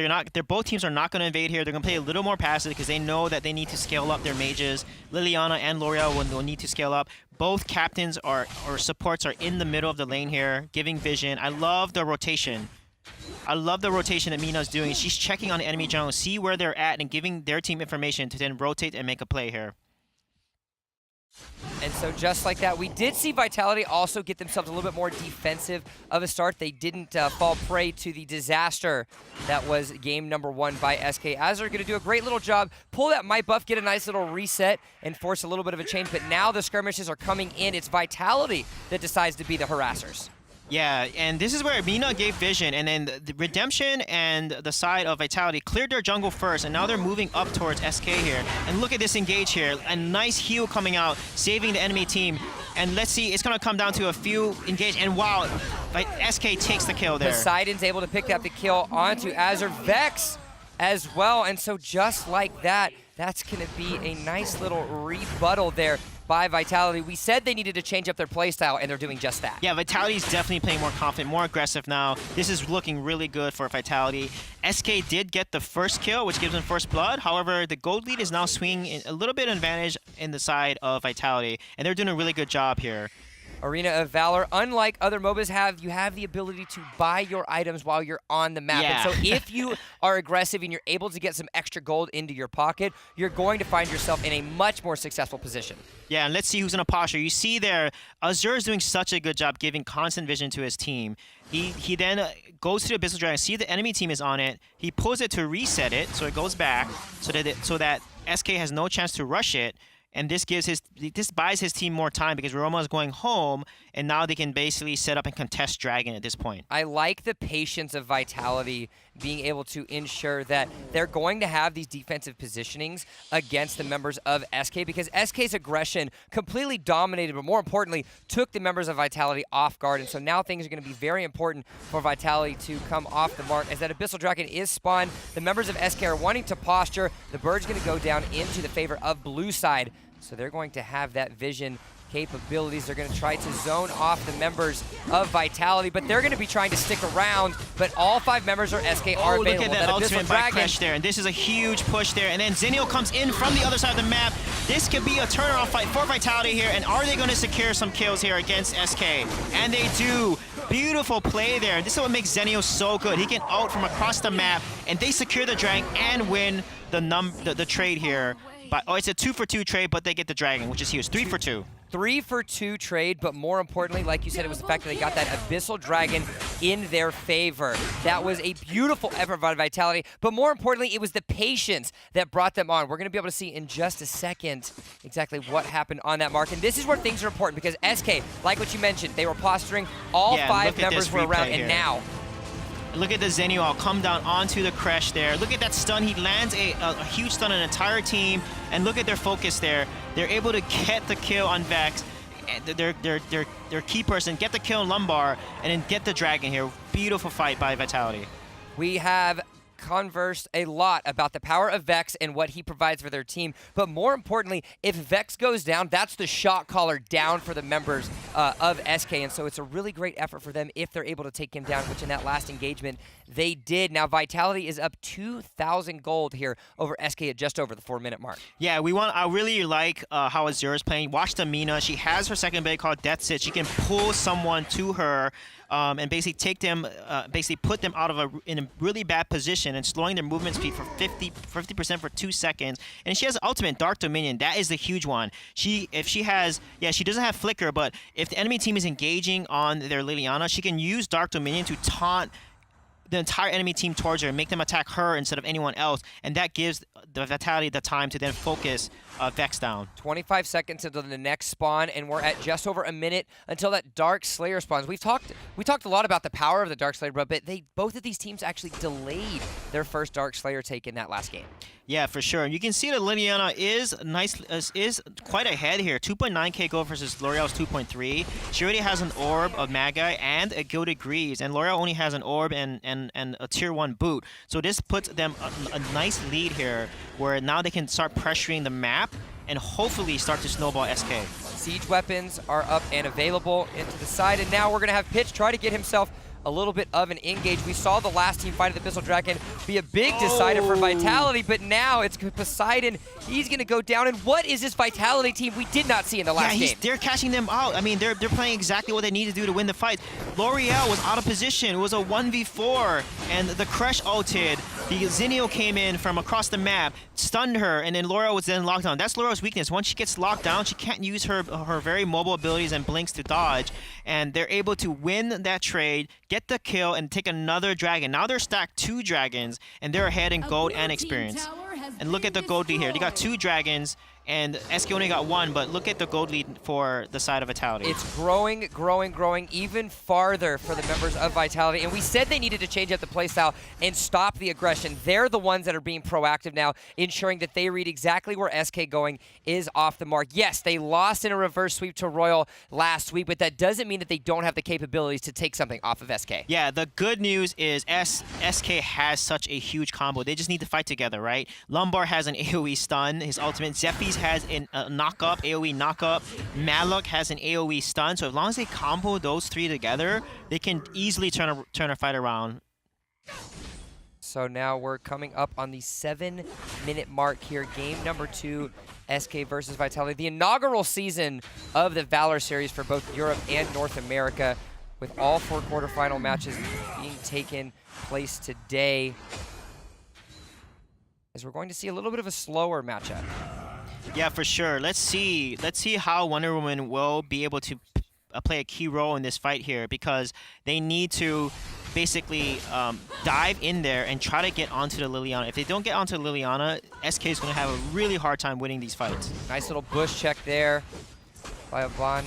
both teams are not going to invade here. They're going to play a little more passive because they know that they need to scale up their mages. Liliana and L'Oreal will need to scale up. Both captains or supports are in the middle of the lane here, giving vision. I love the rotation. I love the rotation that Mina's doing. She's checking on the enemy jungle, see where they're at, and giving their team information to then rotate and make a play here. And so just like that, we did see Vitality also get themselves a little bit more defensive of a start. They didn't fall prey to the disaster that was game number 1 by SK. As they're going to do a great little job, pull that might buff, get a nice little reset, and force a little bit of a change. But now the skirmishes are coming in. It's Vitality that decides to be the harassers. Yeah, and this is where Mina gave vision, and then the Redemption and the side of Vitality cleared their jungle first, and now they're moving up towards SK here. And look at this engage here. A nice heal coming out, saving the enemy team. And let's see, it's going to come down to a few engage, and wow, SK takes the kill there. Poseidon's able to pick up the kill onto Azure. Vex as well, and so just like that, that's going to be a nice little rebuttal there by Vitality. We said they needed to change up their playstyle, and they're doing just that. Yeah, Vitality's definitely playing more confident, more aggressive now. This is looking really good for Vitality. SK did get the first kill, which gives them first blood. However, the gold lead is now swinging a little bit advantage in the side of Vitality, and they're doing a really good job here. Arena of Valor, unlike other MOBAs you have the ability to buy your items while you're on the map. Yeah. And so if you are aggressive and you're able to get some extra gold into your pocket, you're going to find yourself in a much more successful position. Yeah, and let's see who's in a posture. You see there, Azure is doing such a good job giving constant vision to his team. He then goes to the Abyssal Dragon, see the enemy team is on it. He pulls it to reset it, so it goes back, so that SK has no chance to rush it. And this buys his team more time because Roma is going home, and now they can basically set up and contest Dragon at this point. I like the patience of Vitality being able to ensure that they're going to have these defensive positionings against the members of SK, because SK's aggression completely dominated, but more importantly, took the members of Vitality off guard. And so now things are going to be very important for Vitality to come off the mark. As that Abyssal Dragon is spawned, the members of SK are wanting to posture. The bird's going to go down into the favor of blue side. So they're going to have that vision capabilities. They're going to try to zone off the members of Vitality, but they're going to be trying to stick around. But all 5 members of SK are available. Look at that ultimate by Dragon. Crash there, and this is a huge push there. And then Zenio comes in from the other side of the map. This could be a turnaround fight for Vitality here, and are they going to secure some kills here against SK? And they do. Beautiful play there. This is what makes Zenio so good. He can ult from across the map, and they secure the Dragon and win the trade here. It's a 2-for-2 trade, but they get the Dragon, which is huge. 3-for-2. 3-for-2 trade, but more importantly, like you said, it was the fact that they got that Abyssal Dragon in their favor. That was a beautiful effort by Vitality, but more importantly, it was the patience that brought them on. We're going to be able to see in just a second exactly what happened on that mark, and this is where things are important, because SK, like what you mentioned, they were posturing. All 5 members were around, and now look at the Zenio all come down onto the Crash there. Look at that stun. He lands a huge stun on an entire team. And look at their focus there. They're able to get the kill on Vex. Their key person, get the kill on Lumbar, and then get the Dragon here. Beautiful fight by Vitality. We have conversed a lot about the power of Vex and what he provides for their team, but more importantly, if Vex goes down, that's the shot caller down for the members of SK, and so it's a really great effort for them if they're able to take him down, which in that last engagement they did. Now Vitality is up 2,000 gold here over SK at just over the 4-minute mark. Yeah, I really like how Azure is playing. Watch the Mina. She has her second ability called Death Sit. She can pull someone to her and basically take them, basically put them out of in a really bad position and slowing their movement speed for 50% for 2 seconds. And she has ultimate Dark Dominion. That is the huge one. She doesn't have Flicker, but if the enemy team is engaging on their Liliana, she can use Dark Dominion to taunt the entire enemy team towards her and make them attack her instead of anyone else, and that gives the Vitality the time to then focus Vex down. 25 seconds until the next spawn, and we're at just over a minute until that Dark Slayer spawns. We talked a lot about the power of the Dark Slayer, but both of these teams actually delayed their first Dark Slayer take in that last game. Yeah, for sure. And you can see that Liliana is quite ahead here. 2.9k gold versus L'Oreal's 2.3. She already has an orb of Magi and a Gilded Greaves, and L'Oreal only has an orb and a tier 1 boot. So this puts them a nice lead here, where now they can start pressuring the map and hopefully start to snowball SK. Siege weapons are up and available into the side, and now we're going to have Pitch try to get himself a little bit of an engage. We saw the last team fight of the Abyssal Dragon be a big decider for Vitality, but now it's Poseidon. He's going to go down. And what is this Vitality team we did not see in the last game? They're catching them out. I mean, they're playing exactly what they need to do to win the fight. L'Oreal was out of position. It was a 1v4, and the Crush ulted. The Zinio came in from across the map, stunned her, and then L'Oreal was then locked down. That's L'Oreal's weakness. Once she gets locked down, she can't use her very mobile abilities and blinks to dodge, and they're able to win that trade, get the kill, and take another dragon. Now they're stacked 2 dragons, and they're ahead in gold and experience. And look at the gold lead here. They got 2 dragons, and SK only got 1, but look at the gold lead for the side of Vitality. It's growing, growing, growing even farther for the members of Vitality. And we said they needed to change up the playstyle and stop the aggression. They're the ones that are being proactive now, ensuring that they read exactly where SK going is off the mark. Yes, they lost in a reverse sweep to Royal last week, but that doesn't mean that they don't have the capabilities to take something off of SK. Yeah, the good news is SK has such a huge combo. They just need to fight together, right? Lumbar has an AoE stun, his ultimate. Zephy's has a knock-up, AoE knock-up. Malok has an AoE stun. So as long as they combo those 3 together, they can easily turn a fight around. So now we're coming up on the 7-minute mark here. Game number 2, SK versus Vitality. The inaugural season of the Valor series for both Europe and North America, with all 4 quarterfinal matches being taken place today, as we're going to see a little bit of a slower matchup. Yeah, for sure. Let's see how Wonder Woman will be able to play a key role in this fight here, because they need to basically dive in there and try to get onto the Liliana. If they don't get onto Liliana, SK is going to have a really hard time winning these fights. Nice little bush check there by Aban.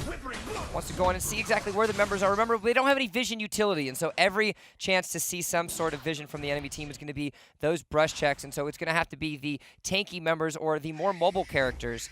Wants to go in and see exactly where the members are. Remember, they don't have any vision utility, and so every chance to see some sort of vision from the enemy team is going to be those brush checks, and so it's going to have to be the tanky members or the more mobile characters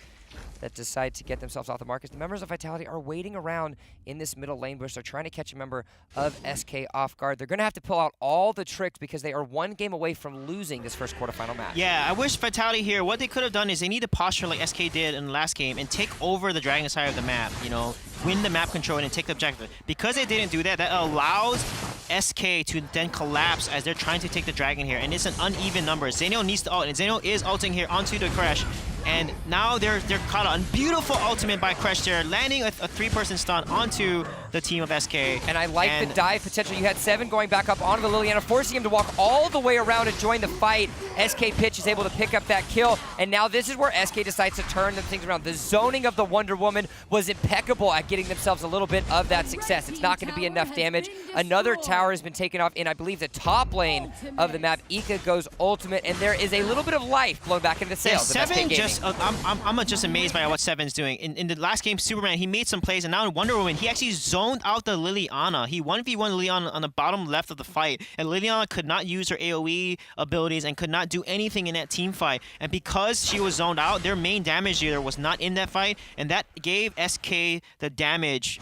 that decide to get themselves off the mark, as the members of Vitality are waiting around in this middle lane bush. They're trying to catch a member of SK off guard. They're going to have to pull out all the tricks because they are 1 game away from losing this first quarterfinal match. Yeah, I wish Vitality here, what they could have done is they need to posture like SK did in the last game and take over the dragon side of the map, you know, win the map control and take the objective. Because they didn't do that, that allows SK to then collapse as they're trying to take the dragon here, and it's an uneven number. Zenio needs to ult, and Zenio is ulting here onto the Crash. And now they're caught on. Beautiful ultimate by Crash there, landing a 3-person stun onto the team of SK. And I like the dive potential. You had 7 going back up onto the Liliana, forcing him to walk all the way around and join the fight. SK Pitch is able to pick up that kill, and now this is where SK decides to turn the things around. The zoning of the Wonder Woman was impeccable at getting themselves a little bit of that success. It's not going to be enough damage. Another tower has been taken off in, I believe, the top lane of the map. Ika goes ultimate, and there is a little bit of life blown back into the sails. Yeah, 7 just, I'm just amazed by what Seven's doing. In the last game, Superman, he made some plays, and now in Wonder Woman, he actually zoned out the Liliana. He 1v1 Liliana on the bottom left of the fight, and Liliana could not use her AoE abilities and could not do anything in that team fight. And because she was zoned out, their main damage dealer was not in that fight, and that gave SK the damage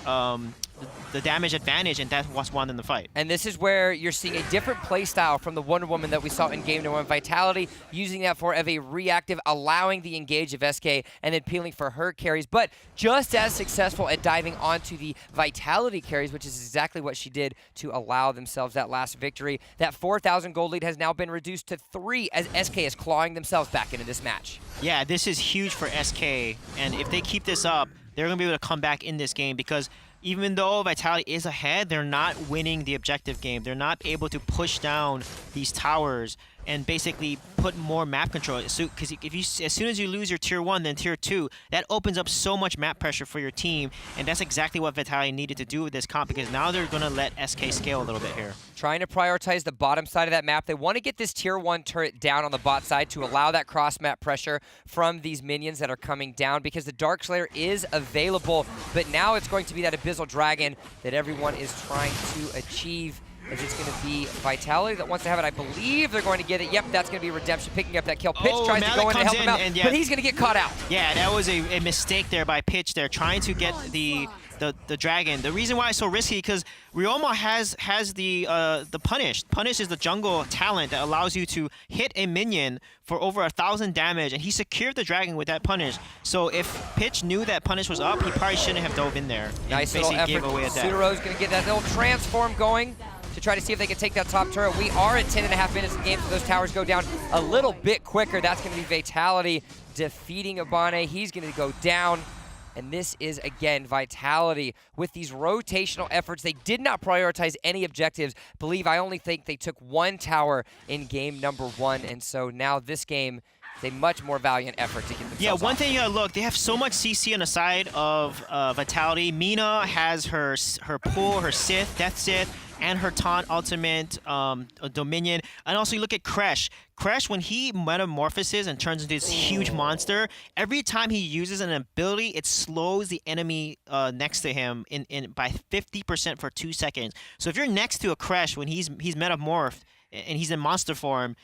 advantage, and that was won in the fight. And this is where you're seeing a different playstyle from the Wonder Woman that we saw in game number 1. Vitality using that for a reactive, allowing the engage of SK, and then peeling for her carries, but just as successful at diving onto the Vitality carries, which is exactly what she did to allow themselves that last victory. That 4,000 gold lead has now been reduced to 3 as SK is clawing themselves back into this match. Yeah, this is huge for SK, and if they keep this up, they're going to be able to come back in this game, because even though Vitality is ahead, they're not winning the objective game. They're not able to push down these towers and basically put more map control. So, because as soon as you lose your tier 1, then tier 2, that opens up so much map pressure for your team, and that's exactly what Vitality needed to do with this comp, because now they're going to let SK scale a little bit here. Trying to prioritize the bottom side of that map. They want to get this tier 1 turret down on the bot side to allow that cross map pressure from these minions that are coming down, because the Dark Slayer is available, but now it's going to be that Abyssal Dragon that everyone is trying to achieve. As it's going to be Vitality that wants to have it. I believe they're going to get it. Yep, that's going to be Redemption picking up that kill. Pitch tries to go in to help him out, but he's going to get caught out. Yeah, that was a mistake there by Pitch there, trying to get the dragon. The reason why it's so risky, because Ryoma has the Punish. Punish is the jungle talent that allows you to hit a minion for over 1,000 damage, and he secured the dragon with that Punish. So if Pitch knew that Punish was up, he probably shouldn't have dove in there. Nice little effort. Gave away Sudaro's going to get that little transform going. to try to see if they can take that top turret. We are at 10.5 minutes in the game, so those towers go down a little bit quicker. That's going to be Vitality defeating Abane. He's going to go down. And this is, again, Vitality with these rotational efforts. They did not prioritize any objectives. I only think they took one tower in game number 1. And so now this game is a much more valiant effort to get themselves Yeah, one off. thing you gotta look, they have so much CC on the side of Vitality. Mina has her pull, her Sith, Death Sith, and her taunt ultimate Dominion. And also you look at Kresh. Kresh, when he metamorphoses and turns into this huge monster, every time he uses an ability, it slows the enemy next to him by 50% for 2 seconds. So if you're next to a Kresh when he's metamorphed and he's in monster form,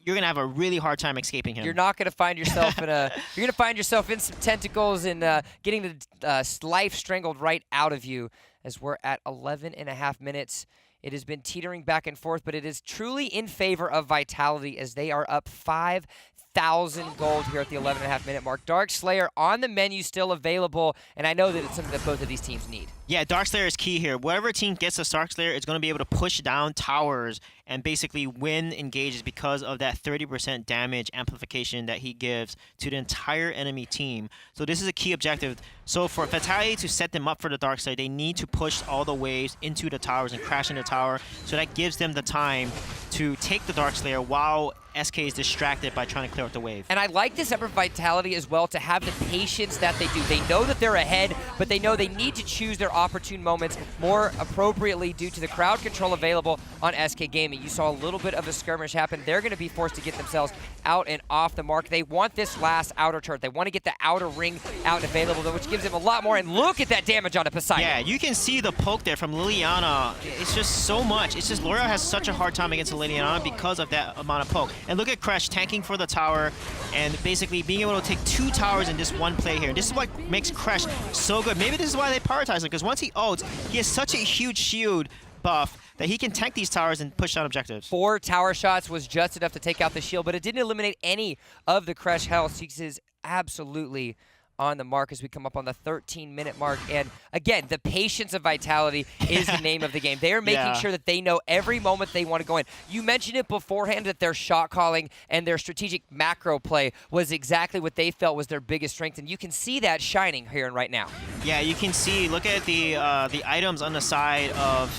you're gonna have a really hard time escaping him. You're not gonna find yourself in a. You're gonna find yourself in some tentacles and getting the life strangled right out of you. As we're at 11.5 minutes, it has been teetering back and forth, but it is truly in favor of Vitality as they are up 5,000 gold here at the 11.5 minute mark. Dark Slayer on the menu, still available, and I know that it's something that both of these teams need. Yeah, Dark Slayer is key here. Whatever team gets a Dark Slayer is going to be able to push down towers and basically win engages because of that 30% damage amplification that he gives to the entire enemy team. So this is a key objective. So for Vitality to set them up for the Dark Slayer, they need to push all the waves into the towers and crash into the tower. So that gives them the time to take the Dark Slayer while SK is distracted by trying to clear out the wave. And I like this effort Vitality as well to have the patience that they do. They know that they're ahead, but they know they need to choose their opportune moments more appropriately due to the crowd control available on SK Gaming. You saw a little bit of a skirmish happen. They're going to be forced to get themselves out and off the mark. They want this last outer turret. They want to get the outer ring out and available, which gives them a lot more. And look at that damage on the Poseidon. Yeah, you can see the poke there from Liliana. It's just so much. It's just L'Oreal has such a hard time against Liliana because of that amount of poke. And look at Kresh tanking for the tower and basically being able to take 2 towers in this one play here. This is what makes Kresh so good. Maybe this is why they prioritize him, because once he ults, he has such a huge shield buff that he can tank these towers and push down objectives. 4 tower shots was just enough to take out the shield, but it didn't eliminate any of the Kresh health. He is absolutely on the mark as we come up on the 13-minute mark. And again, the patience of Vitality is the name of the game. They are making sure that they know every moment they want to go in. You mentioned it beforehand that their shot calling and their strategic macro play was exactly what they felt was their biggest strength, and you can see that shining here and right now. Yeah, you can see, look at the items on the side of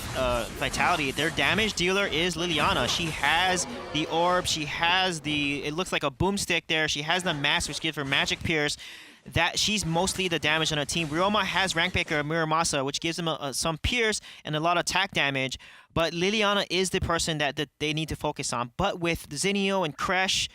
Vitality. Their damage dealer is Liliana. She has the orb, she has it looks like a boomstick there, she has the mask which gives her magic pierce. That she's mostly the damage on her team. Ryoma has rank breaker Muramasa, which gives him some pierce and a lot of attack damage. But Liliana is the person that they need to focus on. But with Zinio and Kresh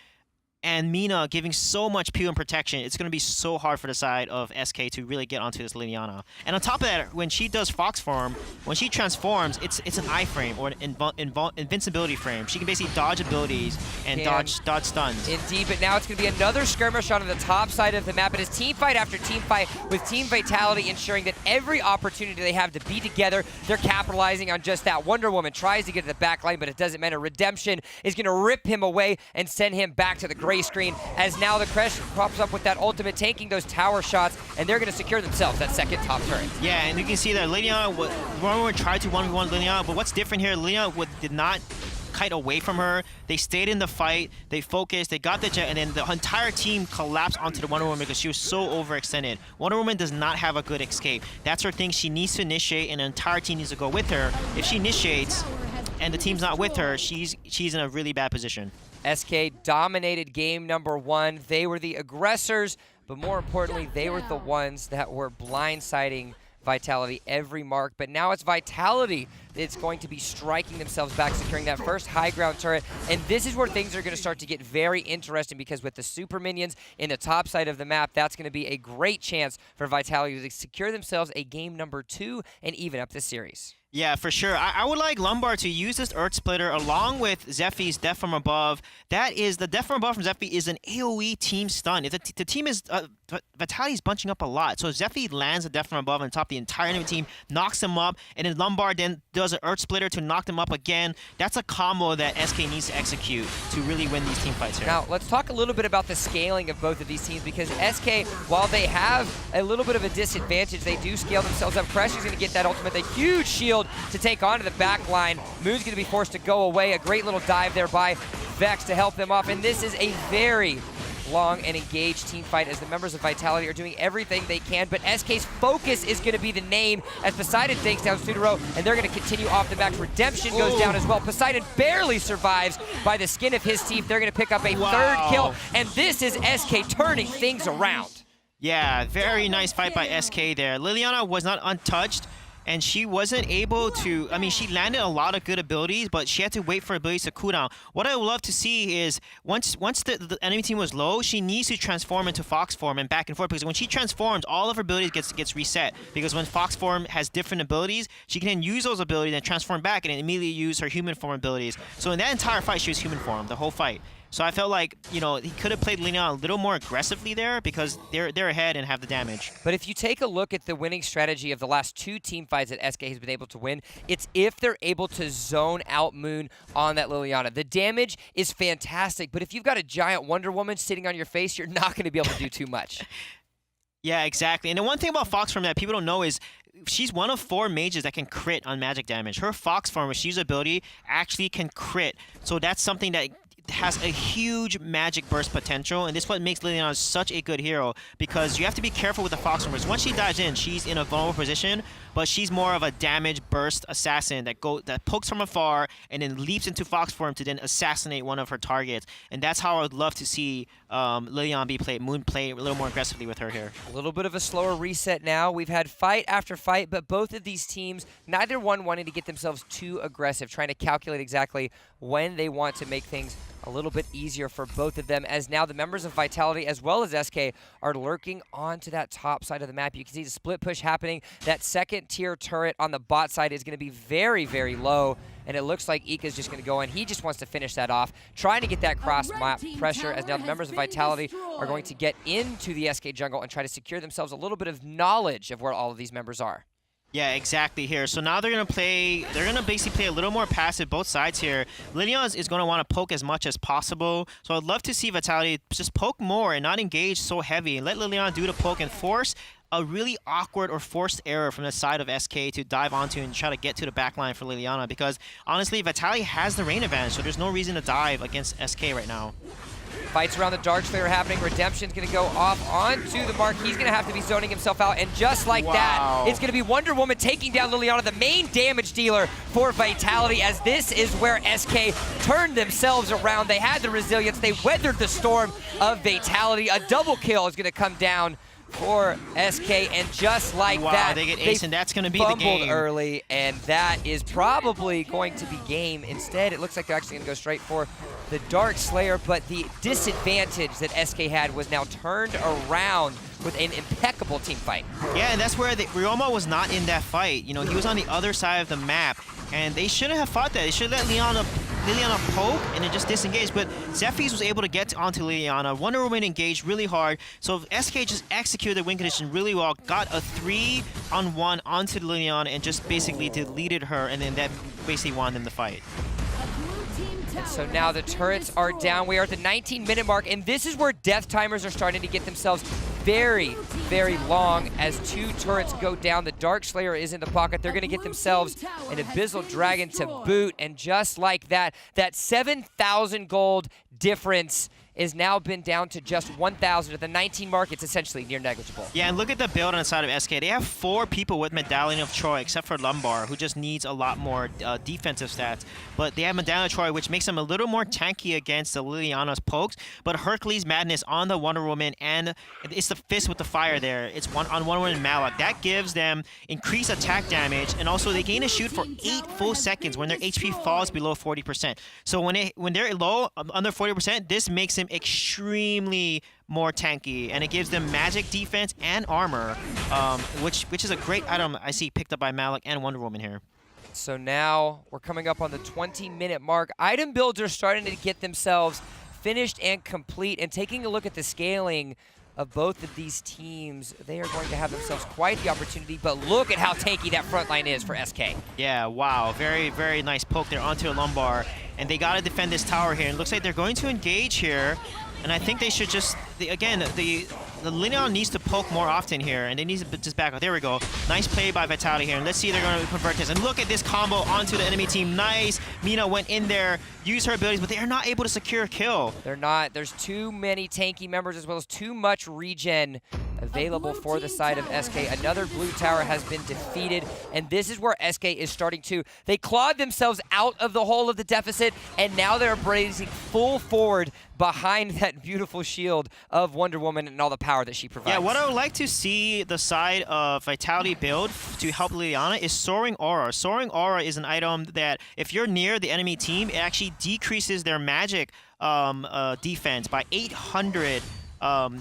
and Mina giving so much peel and protection, it's going to be so hard for the side of SK to really get onto this Liliana. And on top of that, when she does Fox form, when she transforms, it's an iframe or an invincibility frame. She can basically dodge abilities and dodge stuns. Indeed, but now it's going to be another skirmish on the top side of the map. It is team fight after team fight with Team Vitality ensuring that every opportunity they have to be together, they're capitalizing on just that. Wonder Woman tries to get to the back line, but it doesn't matter. Redemption is going to rip him away and send him back to the gray screen as now the Kresh pops up with that ultimate, taking those tower shots, and they're going to secure themselves that second top turret. Yeah, and you can see that Liliana, Wonder tried to 1v1 Liliana, but what's different here, Liliana did not kite away from her. They stayed in the fight, they focused, they got the jet, and then the entire team collapsed onto the Wonder Woman because she was so overextended. Wonder Woman does not have a good escape. That's her thing. She needs to initiate, and the entire team needs to go with her. If she initiates and the team's not with her, she's in a really bad position. SK dominated game number 1. They were the aggressors, but more importantly, they were the ones that were blindsiding Vitality every mark. But now it's Vitality that's going to be striking themselves back, securing that first high ground turret. And this is where things are going to start to get very interesting, because with the super minions in the top side of the map, that's going to be a great chance for Vitality to secure themselves a game number 2 and even up the series. Yeah, for sure. I would like Lombard to use this Earth Splitter along with Zephy's Death from Above. That is, the Death from Above from Zephy is an AoE team stun. If the team is, Vitality's bunching up a lot. So Zephy lands a Death from Above on top of the entire enemy team, knocks them up, and then Lombard then does does an Earth Splitter to knock them up again. That's a combo that SK needs to execute to really win these team fights here. Now, let's talk a little bit about the scaling of both of these teams, because SK, while they have a little bit of a disadvantage, they do scale themselves up. Pressure's going to get that ultimate, a huge shield to take onto the back line. Moon's going to be forced to go away. A great little dive there by Vex to help them off, and this is a very long and engaged team fight as the members of Vitality are doing everything they can, but SK's focus is going to be the name as Poseidon takes down Sudaro, and they're going to continue off the back. Redemption goes down as well. Poseidon barely survives by the skin of his teeth. They're going to pick up a third kill, and this is SK turning things around. Yeah, very nice fight by SK there. Liliana was not untouched, and she wasn't able to, I mean, she landed a lot of good abilities, but she had to wait for abilities to cool down. What I would love to see is once the enemy team was low, she needs to transform into Fox form and back and forth, because when she transforms, all of her abilities gets reset, because when Fox form has different abilities, she can then use those abilities and transform back and immediately use her human form abilities. So in that entire fight, she was human form, the whole fight. So I felt like, you know, he could have played Liliana a little more aggressively there because they're ahead and have the damage. But if you take a look at the winning strategy of the last 2 team fights that SK has been able to win, it's if they're able to zone out Moon on that Liliana. The damage is fantastic, but if you've got a giant Wonder Woman sitting on your face, you're not going to be able to do too much. Yeah, exactly. And the one thing about Fox form that people don't know is she's one of 4 mages that can crit on magic damage. Her Fox form, which she uses ability, actually can crit. So that's something that has a huge magic burst potential, and this is what makes Liliana such a good hero, because you have to be careful with the Fox form. Once she dives in, she's in a vulnerable position, but she's more of a damage burst assassin that pokes from afar and then leaps into Fox form to then assassinate one of her targets. And that's how I would love to see Liliana be played, Moon play a little more aggressively with her here. A little bit of a slower reset now. We've had fight after fight, but both of these teams, neither one wanting to get themselves too aggressive, trying to calculate exactly when they want to make things a little bit easier for both of them, as now the members of Vitality as well as SK are lurking onto that top side of the map. You can see the split push happening. That second tier turret on the bot side is going to be very, very low, and it looks like Ika's just going to go in. He just wants to finish that off, trying to get that cross map pressure, as now the members of Vitality are going to get into the SK jungle and try to secure themselves a little bit of knowledge of where all of these members are. Yeah, exactly here. So now they're going to basically play a little more passive, both sides here. Liliana is going to want to poke as much as possible. So I'd love to see Vitality just poke more and not engage so heavy, and let Liliana do the poke and force a really awkward or forced error from the side of SK to dive onto and try to get to the back line for Liliana, because honestly, Vitality has the rain advantage, so there's no reason to dive against SK right now. Fights around the Darkslayer happening. Redemption's going to go off onto the mark. He's going to have to be zoning himself out, and just like that, it's going to be Wonder Woman taking down Liliana, the main damage dealer for Vitality, as this is where SK turned themselves around. They had the resilience. They weathered the storm of Vitality. A double kill is going to come down for SK, and just like that, they get ace, and that's going to be the game. Fumbled early, and that is probably going to be game. Instead, it looks like they're actually going to go straight for the Dark Slayer, but the disadvantage that SK had was now turned around with an impeccable team fight. Yeah, and that's where Ryoma was not in that fight. You know, he was on the other side of the map, and they shouldn't have fought that. They should let Liliana poke and then just disengage, but Zephyrs was able to get onto Liliana. Wonder Woman engaged really hard, so SK just executed the win condition really well, got a 3-on-1 onto Liliana and just basically deleted her, and then that basically won them the fight. And so now the turrets are down. We are at the 19-minute mark, and this is where death timers are starting to get themselves very, very long as 2 turrets go down. The Dark Slayer is in the pocket. They're going to get themselves an Abyssal Dragon to boot, and just like that, that 7,000 gold difference is now been down to just 1,000. At the 19 mark, it's essentially near negligible. Yeah, and look at the build on the side of SK. They have 4 people with Medallion of Troy, except for Lumbar, who just needs a lot more defensive stats. But they have Medallion of Troy, which makes them a little more tanky against the Liliana's pokes. But Hercules Madness on the Wonder Woman, and it's the fist with the fire there. It's on Wonder Woman and Malak. That gives them increased attack damage, and also they gain a shoot for 8 full seconds when their HP falls below 40%. So when they're low, under 40%, this makes them extremely more tanky, and it gives them magic defense and armor, which is a great item I see picked up by Malak and Wonder Woman here. So now we're coming up on the 20-minute mark. Item builds are starting to get themselves finished and complete, and taking a look at the scaling of both of these teams, they are going to have themselves quite the opportunity, but look at how tanky that front line is for SK. Yeah, wow. Very, very nice poke there onto a lumbar. And they got to defend this tower here. It looks like they're going to engage here. And I think they should just, again, the Leon needs to poke more often here, and they need to just back up. There we go. Nice play by Vitality here. And let's see if they're going to convert this. And look at this combo onto the enemy team. Nice. Mina went in there, used her abilities, but they are not able to secure a kill. They're not. There's too many tanky members as well as too much regen available for the side of SK. Another blue tower has been defeated, and this is where SK is starting to. They clawed themselves out of the hole of the deficit, and now they're blazing full forward behind that beautiful shield of Wonder Woman and all the power that she provides. Yeah, what I would like to see the side of Vitality build to help Liliana is Soaring Aura. Soaring Aura is an item that if you're near the enemy team, it actually decreases their magic defense by 800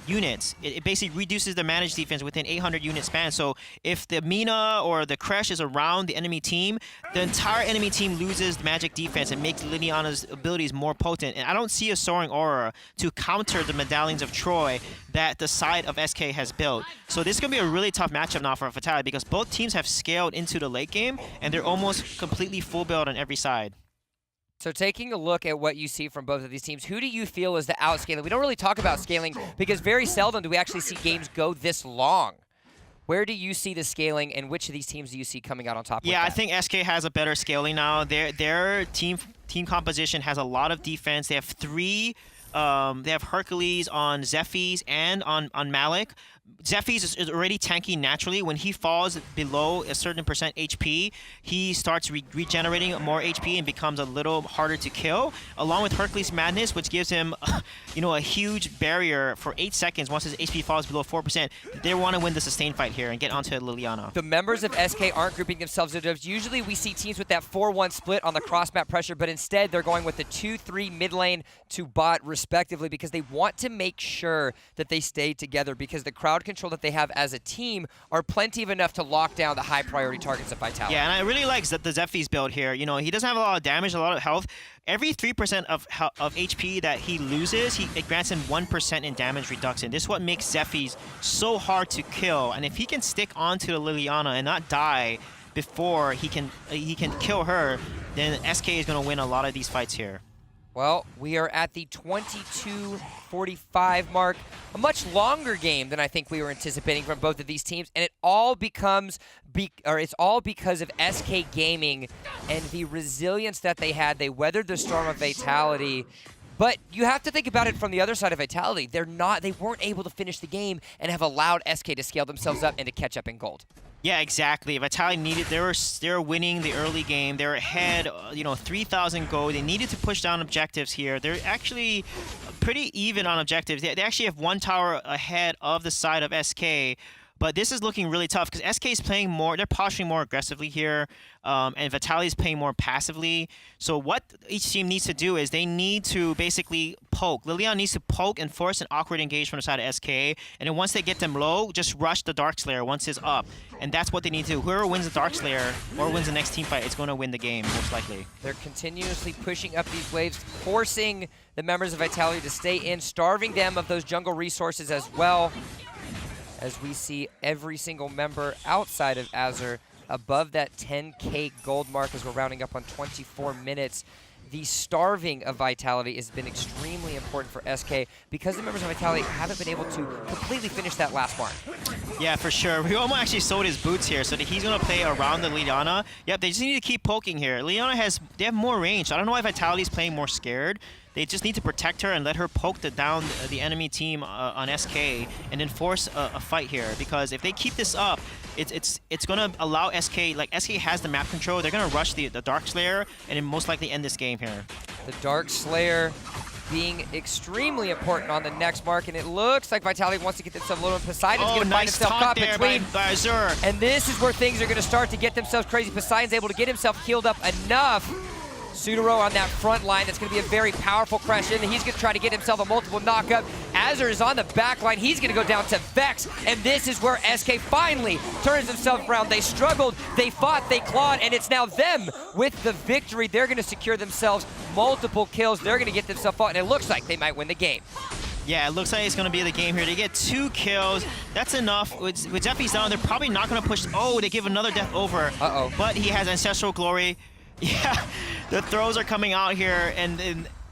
units. It basically reduces the managed defense within 800 unit span. So if the Mina or the Crash is around the enemy team, the entire enemy team loses magic defense and makes Liliana's abilities more potent. And I don't see a Soaring Aura to counter the Medallions of Troy that the side of SK has built. So this is going to be a really tough matchup now for Vitality because both teams have scaled into the late game and they're almost completely full build on every side. So taking a look at what you see from both of these teams, who do you feel is the outscaling? We don't really talk about scaling because very seldom do we actually see games go this long. Where do you see the scaling, and which of these teams do you see coming out on top? Yeah, I think SK has a better scaling now. Their team composition has a lot of defense. They have three. They have Hercules on Zephyrs and on Malik. Zephyrs is already tanky naturally. When he falls below a certain percent HP, he starts regenerating more HP and becomes a little harder to kill. Along with Hercules Madness, which gives him, a huge barrier for 8 seconds once his HP falls below 4%. They want to win the sustained fight here and get onto Liliana. The members of SK aren't grouping themselves into. Usually we see teams with that 4-1 split on the cross-map pressure, but instead they're going with the 2-3 mid lane to bot respectively because they want to make sure that they stay together because the crowd control that they have as a team are plenty of enough to lock down the high priority targets of Vitality. Yeah, and I really like the Zephyrs build here. He doesn't have a lot of damage, a lot of health. Every 3% of HP that he loses, it grants him 1% in damage reduction. This is what makes Zephyrs so hard to kill. And if he can stick onto the Liliana and not die before he can kill her, then SK is going to win a lot of these fights here. Well, we are at the 22:45 mark. A much longer game than I think we were anticipating from both of these teams, and it's all because of SK Gaming and the resilience that they had. They weathered the storm of Vitality. But you have to think about it from the other side of Vitality. They weren't able to finish the game and have allowed SK to scale themselves up and to catch up in gold. Yeah, exactly. Vitality needed. They were winning the early game. They were ahead, 3,000 gold. They needed to push down objectives here. They're actually pretty even on objectives. They actually have one tower ahead of the side of SK. But this is looking really tough because SK is playing more. They're posturing more aggressively here, and Vitality is playing more passively. So what each team needs to do is they need to basically poke. Liliana needs to poke and force an awkward engage from the side of SK, and then once they get them low, just rush the Darkslayer once it's up. And that's what they need to do. Whoever wins the Darkslayer or wins the next team fight is going to win the game, most likely. They're continuously pushing up these waves, forcing the members of Vitality to stay in, starving them of those jungle resources as well. As we see every single member outside of Azure above that 10K gold mark as we're rounding up on 24 minutes. The starving of Vitality has been extremely important for SK because the members of Vitality haven't been able to completely finish that last mark. Yeah, for sure. Ryomo actually sold his boots here, so that he's going to play around the Liliana. Yep, they just need to keep poking here. Liliana they have more range. I don't know why Vitality's playing more scared. They just need to protect her and let her poke down the enemy team on SK and then force a fight here. Because if they keep this up, it's going to allow SK, like SK has the map control. They're going to rush the Darkslayer and then most likely end this game here. The Darkslayer being extremely important on the next mark, and it looks like Vitality wants to get themselves a little. Poseidon's going to find himself caught between. By Azure. And this is where things are going to start to get themselves crazy. Poseidon's able to get himself healed up enough. Sudaro on that front line. That's going to be a very powerful crash in. He's going to try to get himself a multiple knockup. Azure is on the back line. He's going to go down to Vex. And this is where SK finally turns himself around. They struggled, they fought, they clawed, and it's now them with the victory. They're going to secure themselves multiple kills. They're going to get themselves fought, and it looks like they might win the game. Yeah, it looks like it's going to be the game here. They get 2 kills. That's enough. With Zeffy's down, they're probably not going to push. Oh, they give another death over. Uh-oh. But he has Ancestral Glory. Yeah, the throws are coming out here, and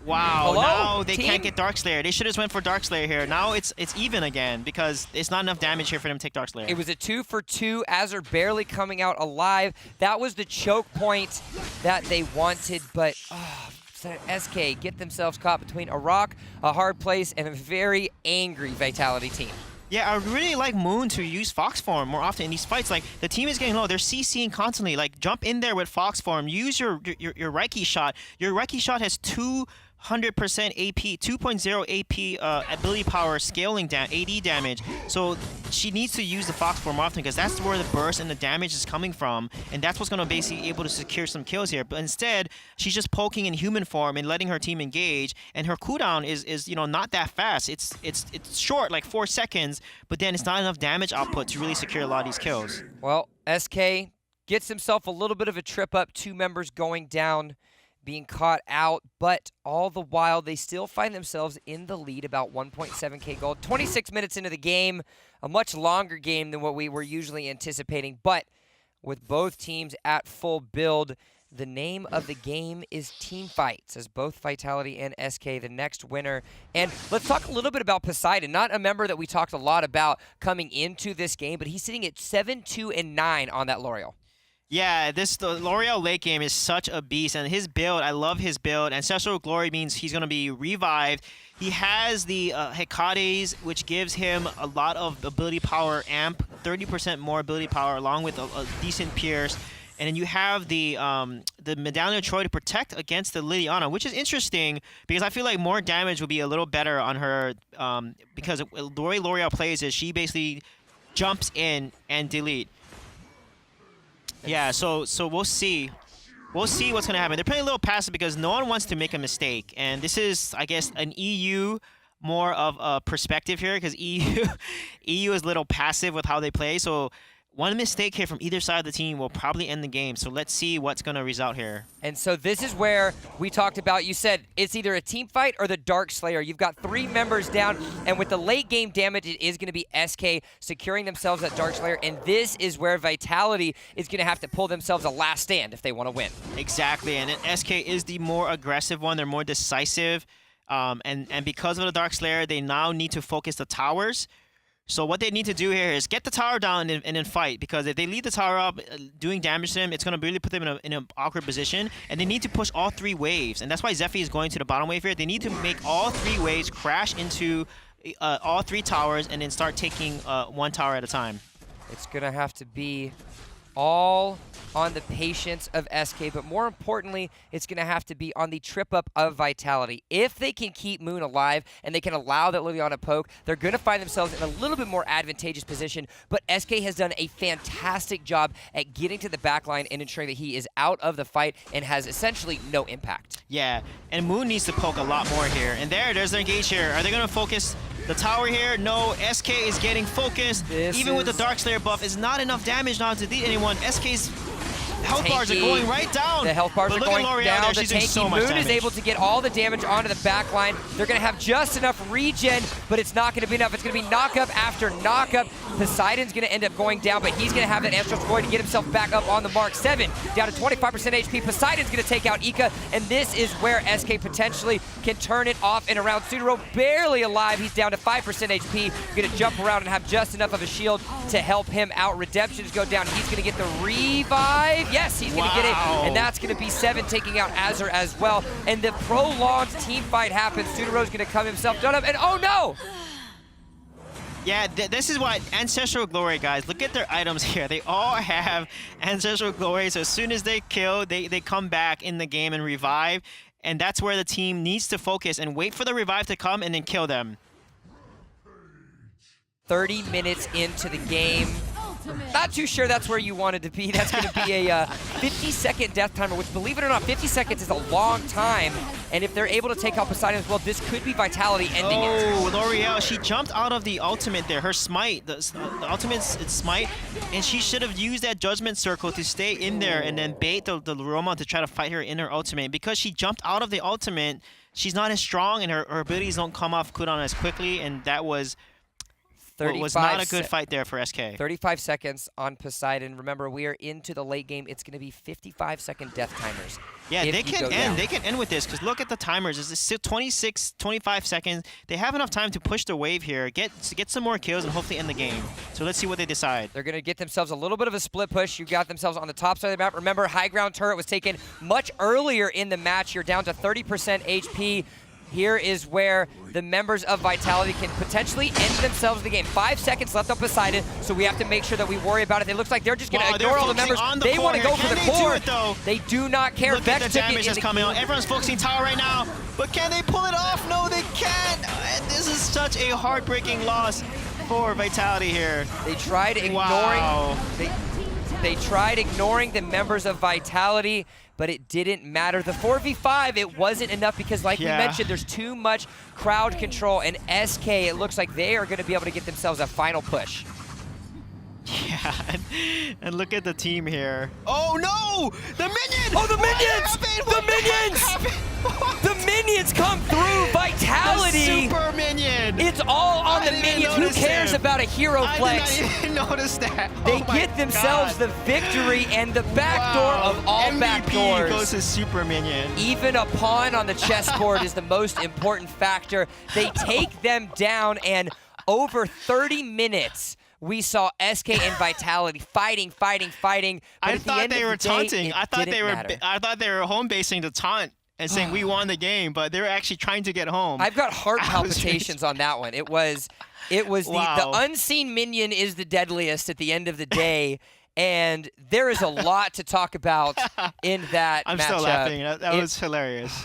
wow, Hello, now they team? can't get Darkslayer. They should have went for Darkslayer here. Now it's even again because it's not enough damage here for them to take Darkslayer. It was a 2 for 2. Azure barely coming out alive. That was the choke point that they wanted, but SK get themselves caught between a rock, a hard place, and a very angry Vitality team. Yeah, I really like Moon to use Fox Form more often in these fights. Like, the team is getting low. They're CCing constantly. Like, jump in there with Fox Form. Use your Reiki shot. Your Reiki shot has 200% AP, 2.0 AP ability power scaling AD damage. So she needs to use the Fox Form often because that's where the burst and the damage is coming from. And that's what's going to basically able to secure some kills here. But instead, she's just poking in human form and letting her team engage. And her cooldown is not that fast. It's short, like 4 seconds, but then it's not enough damage output to really secure a lot of these kills. Well, SK gets himself a little bit of a trip up. 2 members going down, being caught out, but all the while they still find themselves in the lead, about 1.7k gold. 26 minutes into the game, a much longer game than what we were usually anticipating, but with both teams at full build, the name of the game is team fights, as both Vitality and SK the next winner. And let's talk a little bit about Poseidon, not a member that we talked a lot about coming into this game, but he's sitting at 7-2-9 on that L'Oreal. Yeah, the L'Oreal late game is such a beast, and his build, I love his build. Ancestral Glory means he's going to be revived. He has the Hekates, which gives him a lot of ability power amp, 30% more ability power, along with a decent pierce. And then you have the Medallion of Troy to protect against the Liliana, which is interesting because I feel like more damage would be a little better on her because the way L'Oreal plays is she basically jumps in and delete. Yeah, so we'll see. We'll see what's going to happen. They're playing a little passive because no one wants to make a mistake. And this is, I guess, an EU more of a perspective here because EU is a little passive with how they play. So one mistake here from either side of the team will probably end the game. So let's see what's going to result here. And so this is where we talked about, you said it's either a team fight or the Dark Slayer. You've got 3 members down, and with the late game damage, it is going to be SK securing themselves at Dark Slayer, and this is where Vitality is going to have to pull themselves a last stand if they want to win. Exactly, and SK is the more aggressive one. They're more decisive, and because of the Dark Slayer, they now need to focus the towers. So what they need to do here is get the tower down and then fight, because if they leave the tower up doing damage to them, it's going to really put them in an awkward position, and they need to push all 3 waves, and that's why Zeffy is going to the bottom wave here. They need to make all 3 waves crash into all 3 towers and then start taking 1 tower at a time. It's going to have to be all on the patience of SK, but more importantly, it's going to have to be on the trip up of Vitality. If they can keep Moon alive and they can allow that Liliana poke, they're going to find themselves in a little bit more advantageous position, but SK has done a fantastic job at getting to the backline and ensuring that he is out of the fight and has essentially no impact. Yeah, and Moon needs to poke a lot more here. And there's their engage here. Are they going to focus the tower here? No, SK is getting focused. Even with the Dark Slayer buff, it's not enough damage now to delete anyone. SK's health bars are going right down. The health bars are going down. The tanky Moon is able to get all the damage onto the back line. They're going to have just enough regen, but it's not going to be enough. It's going to be knockup after knockup. Poseidon's going to end up going down, but he's going to have that Astral Void to get himself back up on the mark. 7 down to 25% HP. Poseidon's going to take out Ika, and this is where SK potentially can turn it off and around. Sudaro barely alive. He's down to 5% HP. Going to jump around and have just enough of a shield to help him out. Redemptions go down. He's going to get the revive. Yes, he's going to get it, and that's going to be 7 taking out Azure as well. And the prolonged team fight happens. Sudaro's going to come himself down up, and oh no! Yeah, this is what Ancestral Glory, guys. Look at their items here. They all have Ancestral Glory, so as soon as they kill, they come back in the game and revive. And that's where the team needs to focus and wait for the revive to come and then kill them. 30 minutes into the game, Not too sure that's where you wanted to be. That's going to be a 50-second death timer, which, believe it or not, 50 seconds is a long time. And if they're able to take out Poseidon as well, this could be Vitality ending it. Oh, L'Oreal, she jumped out of the ultimate there. Her smite, the ultimate's smite, and she should have used that Judgment Circle to stay in there and then bait the Roma to try to fight her in her ultimate. Because she jumped out of the ultimate, she's not as strong and her abilities don't come off cooldown as quickly, and that was not a good fight there for SK. 35 seconds on Poseidon. Remember, we are into the late game. It's going to be 55-second death timers. Yeah, they can end. They can end with this because look at the timers. It's 26, 25 seconds. They have enough time to push the wave here, get some more kills, and hopefully end the game. So let's see what they decide. They're going to get themselves a little bit of a split push. You got themselves on the top side of the map. Remember, high ground turret was taken much earlier in the match. You're down to 30% HP. Here is where the members of Vitality can potentially end themselves the game. 5 seconds left on Poseidon, so we have to make sure that we worry about it. It looks like they're just going to ignore all the members. They want to go for the core. They do not care. Look at the damage that's coming out. Everyone's focusing tower right now, but can they pull it off? No, they can't. And this is such a heartbreaking loss for Vitality here. They tried ignoring. Wow. They tried ignoring the members of Vitality, but it didn't matter. The 4v5, it wasn't enough because, like we mentioned, there's too much crowd control, and SK, it looks like they are going to be able to get themselves a final push. Yeah, and look at the team here. Oh no! The minions! Oh, the minions! The minions! The minions come through! Vitality! The super minion! It's all on the minions. Who cares about a hero flex? I did not even notice that. They get themselves the victory and the backdoor of all backdoors. Goes to super minion. Even a pawn on the chessboard is the most important factor. They take them down, and over 30 minutes, we saw SK and Vitality fighting. But I thought they were taunting. I thought they were home basing the taunt and saying we won the game, but they were actually trying to get home. I've got heart palpitations on that one. It was the unseen minion is the deadliest at the end of the day. And there is a lot to talk about in that matchup. I'm still laughing. That was hilarious.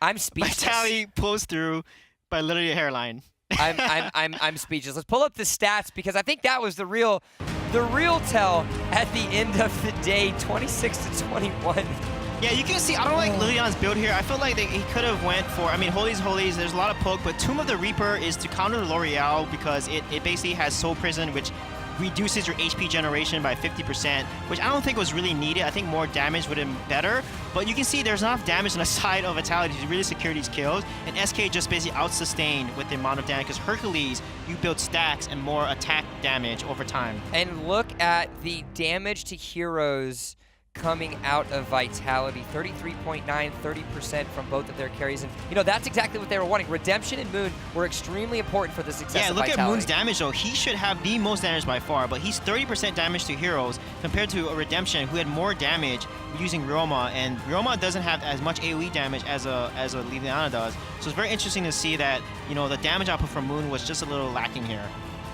I'm speechless. Vitality pulls through by literally a hairline. I'm speechless. Let's pull up the stats because I think that was the real tell at the end of the day, 26-21. Yeah, you can see, I don't like Liliana's build here. I feel like he could have went for, I mean, Holies, there's a lot of poke, but Tomb of the Reaper is to counter the L'Oreal because it basically has Soul Prison, which reduces your HP generation by 50%, which I don't think was really needed. I think more damage would have been better, but you can see there's enough damage on the side of Vitality to really secure these kills, and SK just basically out-sustained with the amount of damage, because Hercules, you build stacks and more attack damage over time. And look at the damage to heroes coming out of Vitality, 33.9, 30% from both of their carries. And, you know, that's exactly what they were wanting. Redemption and Moon were extremely important for the success of Vitality. Yeah, look at Moon's damage, though. He should have the most damage by far, but he's 30% damage to heroes compared to a Redemption who had more damage using Roma, and Roma doesn't have as much AoE damage as a Liliana does. So it's very interesting to see that, you know, the damage output from Moon was just a little lacking here.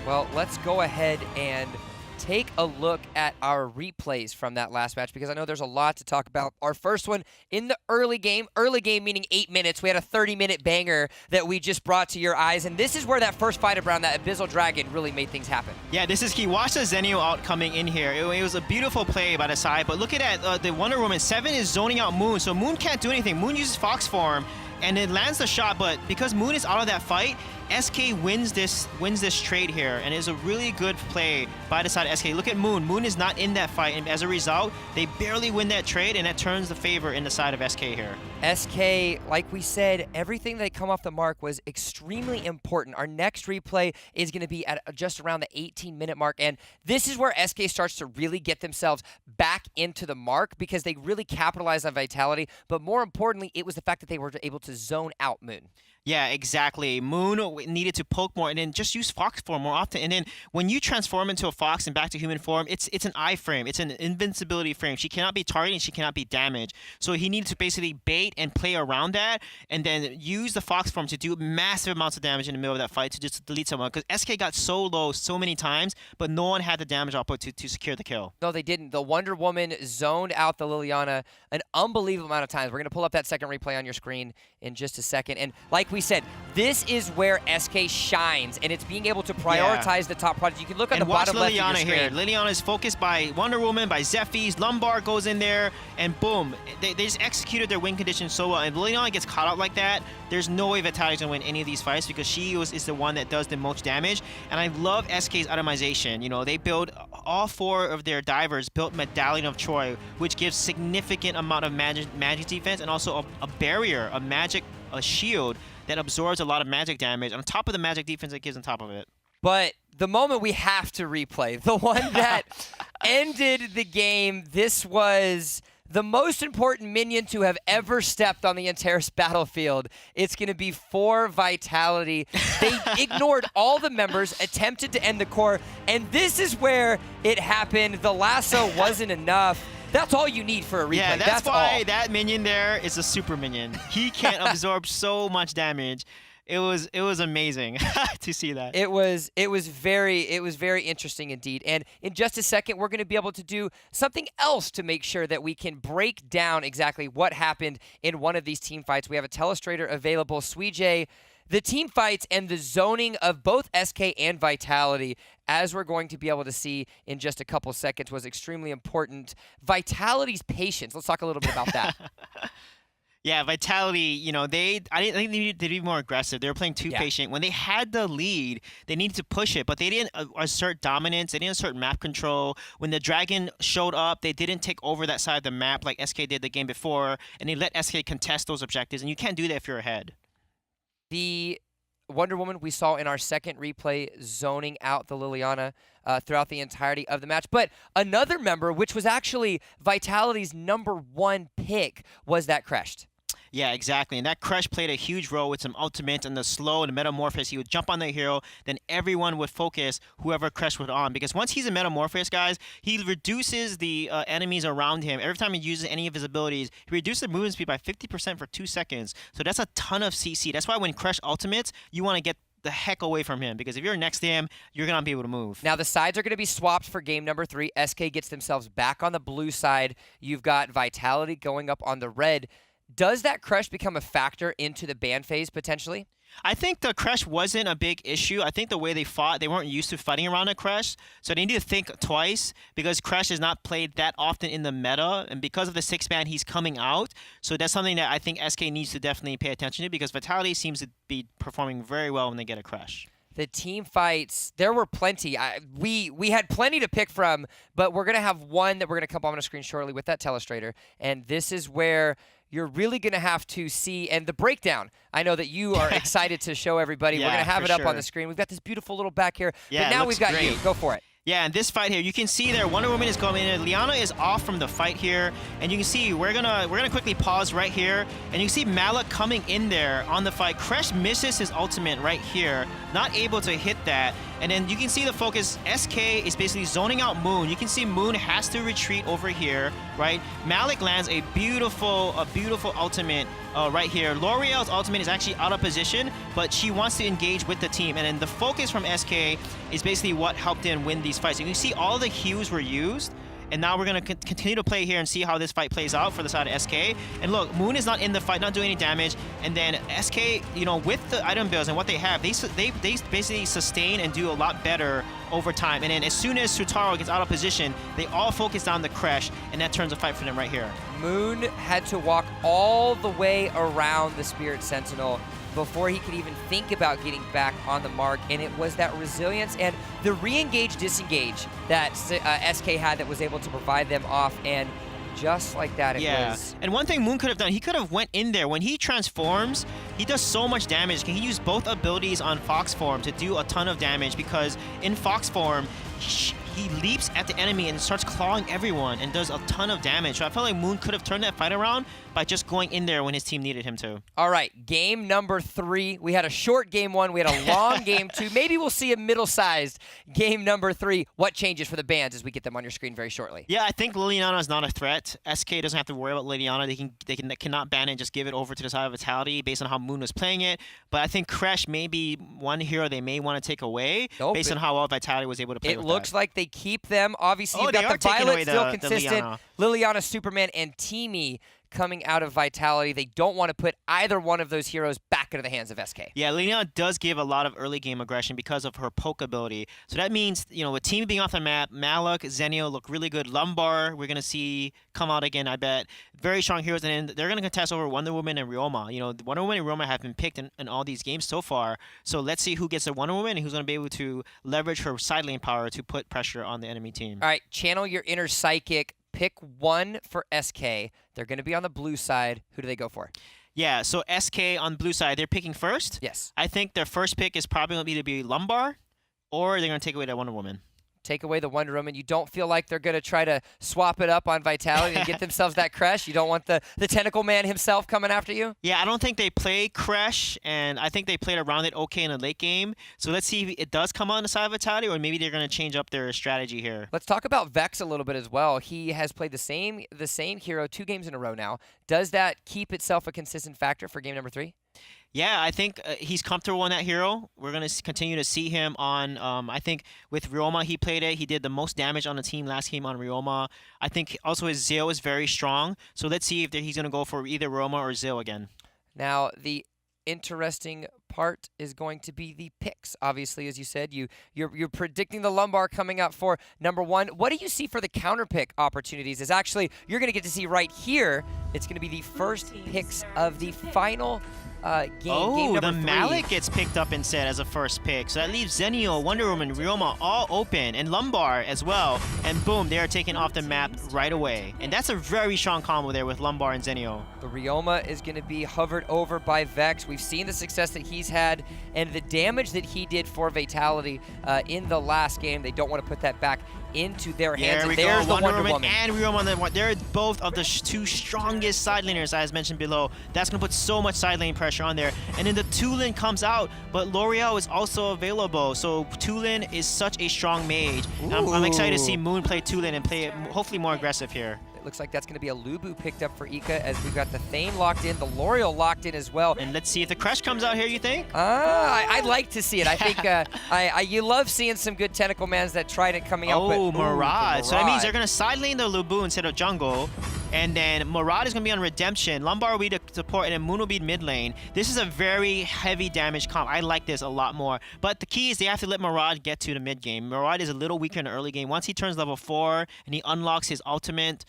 Well, let's go ahead and take a look at our replays from that last match because I know there's a lot to talk about. Our first one in the early game meaning 8 minutes. We had a 30-minute banger that we just brought to your eyes, and this is where that first fight around that Abyssal Dragon really made things happen. Yeah, this is key. Watch the Zenio out coming in here. It was a beautiful play by the side, but look at that. The Wonder Woman 7 is zoning out Moon, so Moon can't do anything. Moon uses Fox form, and it lands the shot, but because Moon is out of that fight, SK wins this trade here, and it's a really good play by the side of SK. Look at Moon. Moon is not in that fight, and as a result, they barely win that trade, and that turns the favor in the side of SK here. SK, like we said, everything that come off the mark was extremely important. Our next replay is going to be at just around the 18-minute mark, and this is where SK starts to really get themselves back into the mark because they really capitalized on Vitality, but more importantly, it was the fact that they were able to zone out Moon. Yeah, exactly. Moon needed to poke more and then just use Fox form more often. And then when you transform into a Fox and back to human form, it's an I frame. It's an invincibility frame. She cannot be targeted. She cannot be damaged. So he needed to basically bait and play around that and then use the Fox form to do massive amounts of damage in the middle of that fight to just delete someone. Because SK got so low so many times, but no one had the damage output to secure the kill. No, they didn't. The Wonder Woman zoned out the Liliana an unbelievable amount of times. We're going to pull up that second replay on your screen in just a second. And like we we said, this is where SK shines, and it's being able to prioritize the top projects. You can look at the bottom left of your screen. Here. Liliana is focused by Wonder Woman, by Zephy's. Lombard goes in there, and boom. They just executed their win condition so well. And Liliana gets caught out like that, there's no way Vitality's going to win any of these fights because she is the one that does the most damage. And I love SK's itemization. You know, they build, all 4 of their divers built Medallion of Troy, which gives significant amount of magic defense and also a barrier, a shield that absorbs a lot of magic damage on top of the magic defense it gives on top of it. But the moment we have to replay, the one that ended the game, this was the most important minion to have ever stepped on the Antares battlefield. It's going to be for Vitality. They ignored all the members, attempted to end the core, and this is where it happened. The lasso wasn't enough. That's all you need for a replay. Yeah, that's why all. That minion there is a super minion. He can absorb so much damage. It was amazing to see that. It was very interesting indeed. And in just a second, we're going to be able to do something else to make sure that we can break down exactly what happened in one of these team fights. We have a telestrator available. Suijay, the team fights and the zoning of both SK and Vitality, as we're going to be able to see in just a couple seconds, was extremely important. Vitality's patience. Let's talk a little bit about that. Yeah, Vitality, you know, I think they needed to be more aggressive. They were playing too patient. When they had the lead, they needed to push it, but they didn't assert dominance. They didn't assert map control. When the Dragon showed up, they didn't take over that side of the map like SK did the game before, and they let SK contest those objectives, and you can't do that if you're ahead. The Wonder Woman we saw in our second replay zoning out the Liliana throughout the entirety of the match. But another member, which was actually Vitality's #1 pick, was that Crushed. Yeah, exactly. And that Crush played a huge role with some ultimates and the slow and the Metamorphosis. He would jump on the hero, then everyone would focus whoever Crush was on. Because once he's a Metamorphosis, guys, he reduces the enemies around him. Every time he uses any of his abilities, he reduces the movement speed by 50% for 2 seconds. So that's a ton of CC. That's why when Crush ultimates, you want to get the heck away from him, because if you're next to him, you're going to be able to move. Now, the sides are going to be swapped for game #3. SK gets themselves back on the blue side. You've got Vitality going up on the red. Does that Crush become a factor into the ban phase, potentially? I think the Crush wasn't a big issue. I think the way they fought, they weren't used to fighting around a Crush, so they need to think twice, because Crush is not played that often in the meta, and because of the 6-man, he's coming out. So that's something that I think SK needs to definitely pay attention to, because Vitality seems to be performing very well when they get a Crush. The team fights, there were plenty. We had plenty to pick from, but we're going to have one that we're going to come on the screen shortly with that telestrator, and this is where you're really going to have to see, and the breakdown, I know that you are excited to show everybody. Yeah, we're going to have it up sure. on the screen. We've got this beautiful little back here, Yeah, but now we've got great. you. Go for it. Yeah, and this fight here, you can see there, Wonder Woman is coming in. Liana is off from the fight here, and you can see we're gonna quickly pause right here, and you can see Malik coming in there on the fight. Crash misses his ultimate right here, not able to hit that, and then you can see the focus. SK is basically zoning out Moon. You can see Moon has to retreat over here, right? Malik lands a beautiful ultimate right here. L'Oreal's ultimate is actually out of position, but she wants to engage with the team, and then the focus from SK is basically what helped them win these fights. You can see all the hues were used, and now we're going to continue to play here and see how this fight plays out for the side of SK. And look, Moon is not in the fight, not doing any damage, and then SK, you know, with the item builds and what they have, they basically sustain and do a lot better over time. And then as soon as Sutaro gets out of position, they all focus on the Crash, and that turns a fight for them right here. Moon had to walk all the way around the Spirit Sentinel before he could even think about getting back on the mark, and it was that resilience and the re-engage disengage that SK had that was able to provide them off, and just like that it was. And one thing Moon could have done, he could have went in there. When he transforms, he does so much damage. Can he use both abilities on Fox form to do a ton of damage, because in Fox form, he leaps at the enemy and starts clawing everyone and does a ton of damage. So I felt like Moon could have turned that fight around by just going in there when his team needed him to. All right, game #3. We had a short game 1. We had a long game 2. Maybe we'll see a middle-sized game #3. What changes for the bans as we get them on your screen very shortly? Yeah, I think Liliana is not a threat. SK doesn't have to worry about Liliana. They cannot ban it and just give it over to the side of Vitality based on how Moon was playing it. But I think Crash may be one hero they may want to take away based on how well Vitality was able to play with it looks like they keep them. Obviously, you've got the Violet still consistent. Liliana, Superman, and Teamy coming out of Vitality. They don't want to put either one of those heroes back back into the hands of SK. Yeah, Lina does give a lot of early game aggression because of her poke ability. So that means, with team being off the map, Malak, Zenio look really good. Lumbar, we're going to see come out again, I bet. Very strong heroes, and they're going to contest over Wonder Woman and Ryoma. Wonder Woman and Ryoma have been picked in all these games so far. So let's see who gets the Wonder Woman and who's going to be able to leverage her side lane power to put pressure on the enemy team. All right, channel your inner psychic. Pick one for SK. They're going to be on the blue side. Who do they go for? Yeah, so SK on blue side, they're picking first. Yes. I think their first pick is probably going to either be Lumbar or they're going to take away that Wonder Woman. Take away the Wonder Woman. You don't feel like they're going to try to swap it up on Vitality and get themselves that Crash? You don't want the Tentacle Man himself coming after you? Yeah, I don't think they play Crash, and I think they played around it okay in the late game. So let's see if it does come on the side of Vitality, or maybe they're going to change up their strategy here. Let's talk about Vex a little bit as well. He has played the same hero 2 games in a row now. Does that keep itself a consistent factor for game number 3? Yeah, I think he's comfortable on that hero. We're going to continue to see him on, I think with Ryoma, he played it. He did the most damage on the team last game on Ryoma. I think also his Zeo is very strong. So let's see if he's going to go for either Ryoma or Zeo again. Now, the interesting part is going to be the picks. Obviously, as you said, you're predicting the Lumbar coming up for number 1. What do you see for the counter pick opportunities? Is actually, you're going to get to see right here, it's going to be the first picks of the final game number 3. Malak gets picked up instead as a first pick. So that leaves Zenio, Wonder Woman, Ryoma all open, and Lumbar as well. And boom, they are taken off the map right away. And that's a very strong combo there with Lumbar and Zenio. The Ryoma is going to be hovered over by Vex. We've seen the success that he's had and the damage that he did for Vitality in the last game. They don't want to put that back into their hands. There we there's go, the Wonder Woman and Ryoma. They're both of the 2 strongest side laners, as mentioned below. That's going to put so much side lane pressure on there. And then the Tulin comes out, but L'Oreal is also available. So Tulin is such a strong mage. I'm excited to see Moon play Tulin and play it hopefully more aggressive here. It looks like that's going to be a Lubu picked up for Ika, as we've got the Thane locked in, the L'Oreal locked in as well. And let's see if the Crash comes out here, you think? I'd like to see it. I think you love seeing some good Tentacle Mans that tried it coming out. Oh, Mirage. So that means they're going to side lane the Lubu instead of jungle. And then Murad is going to be on Redemption. Lumbar will be the support, and then Moon will be mid lane. This is a very heavy damage comp. I like this a lot more. But the key is they have to let Murad get to the mid game. Murad is a little weaker in the early game. Once he turns level 4 and he unlocks his ultimate,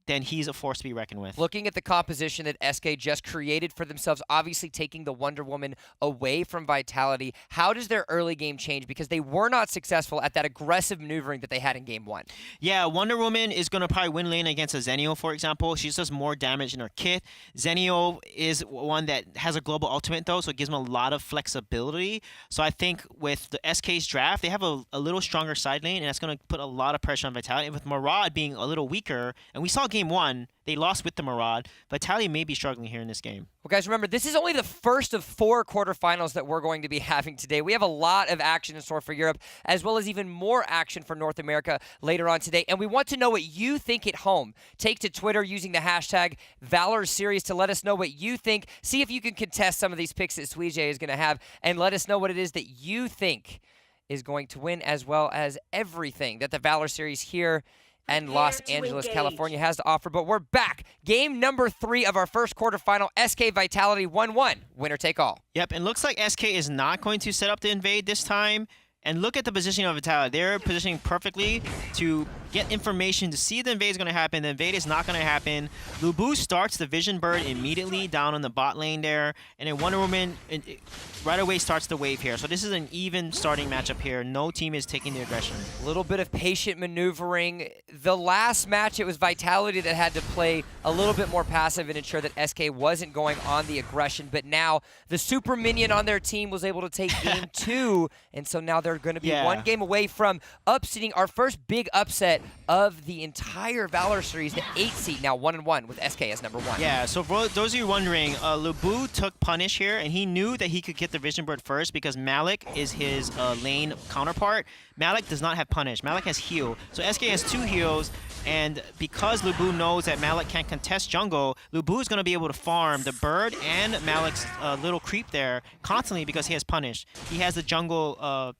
then he's a force to be reckoned with. Looking at the composition that SK just created for themselves, obviously taking the Wonder Woman away from Vitality, how does their early game change? Because they were not successful at that aggressive maneuvering that they had in game 1. Yeah, Wonder Woman is going to probably win lane against a Zenio, for example. She does more damage in her kit. Zenio is one that has a global ultimate, though, so it gives them a lot of flexibility. So I think with the SK's draft, they have a little stronger side lane, and that's going to put a lot of pressure on Vitality. And with Murad being a little weaker, and we saw game 1, they lost with the Murad. Vitality may be struggling here in this game. Well, guys, remember, this is only the first of 4 quarterfinals that we're going to be having today. We have a lot of action in store for Europe, as well as even more action for North America later on today. And we want to know what you think at home. Take to Twitter using the hashtag Valor Series to let us know what you think. See if you can contest some of these picks that Suije is going to have, and let us know what it is that you think is going to win, as well as everything that the Valor Series here and Los Angeles, California has to offer. But we're back. Game number 3 of our first quarterfinal. SK Vitality 1-1. Winner take all. Yep, and looks like SK is not going to set up the invade this time. And look at the positioning of Vitality. They're positioning perfectly to get information to see if the invade is going to happen. The invade is not going to happen. Lubu starts the Vision Bird immediately down on the bot lane there. And then Wonder Woman right away starts the wave here. So this is an even starting matchup here. No team is taking the aggression. A little bit of patient maneuvering. The last match, it was Vitality that had to play a little bit more passive and ensure that SK wasn't going on the aggression. But now the super minion on their team was able to take game 2. And so now they're going to be 1 game away from upsetting our first big upset of the entire Valor Series, the 8th seed, now 1-1 with SK as number 1. Yeah, so for those of you wondering, Lubu took punish here, and he knew that he could get the Vision Bird first because Malik is his lane counterpart. Malik does not have punish. Malik has heal. So SK has 2 heals, and because Lubu knows that Malik can't contest jungle, Lubu is going to be able to farm the bird and Malik's little creep there constantly because he has punish. He has the jungle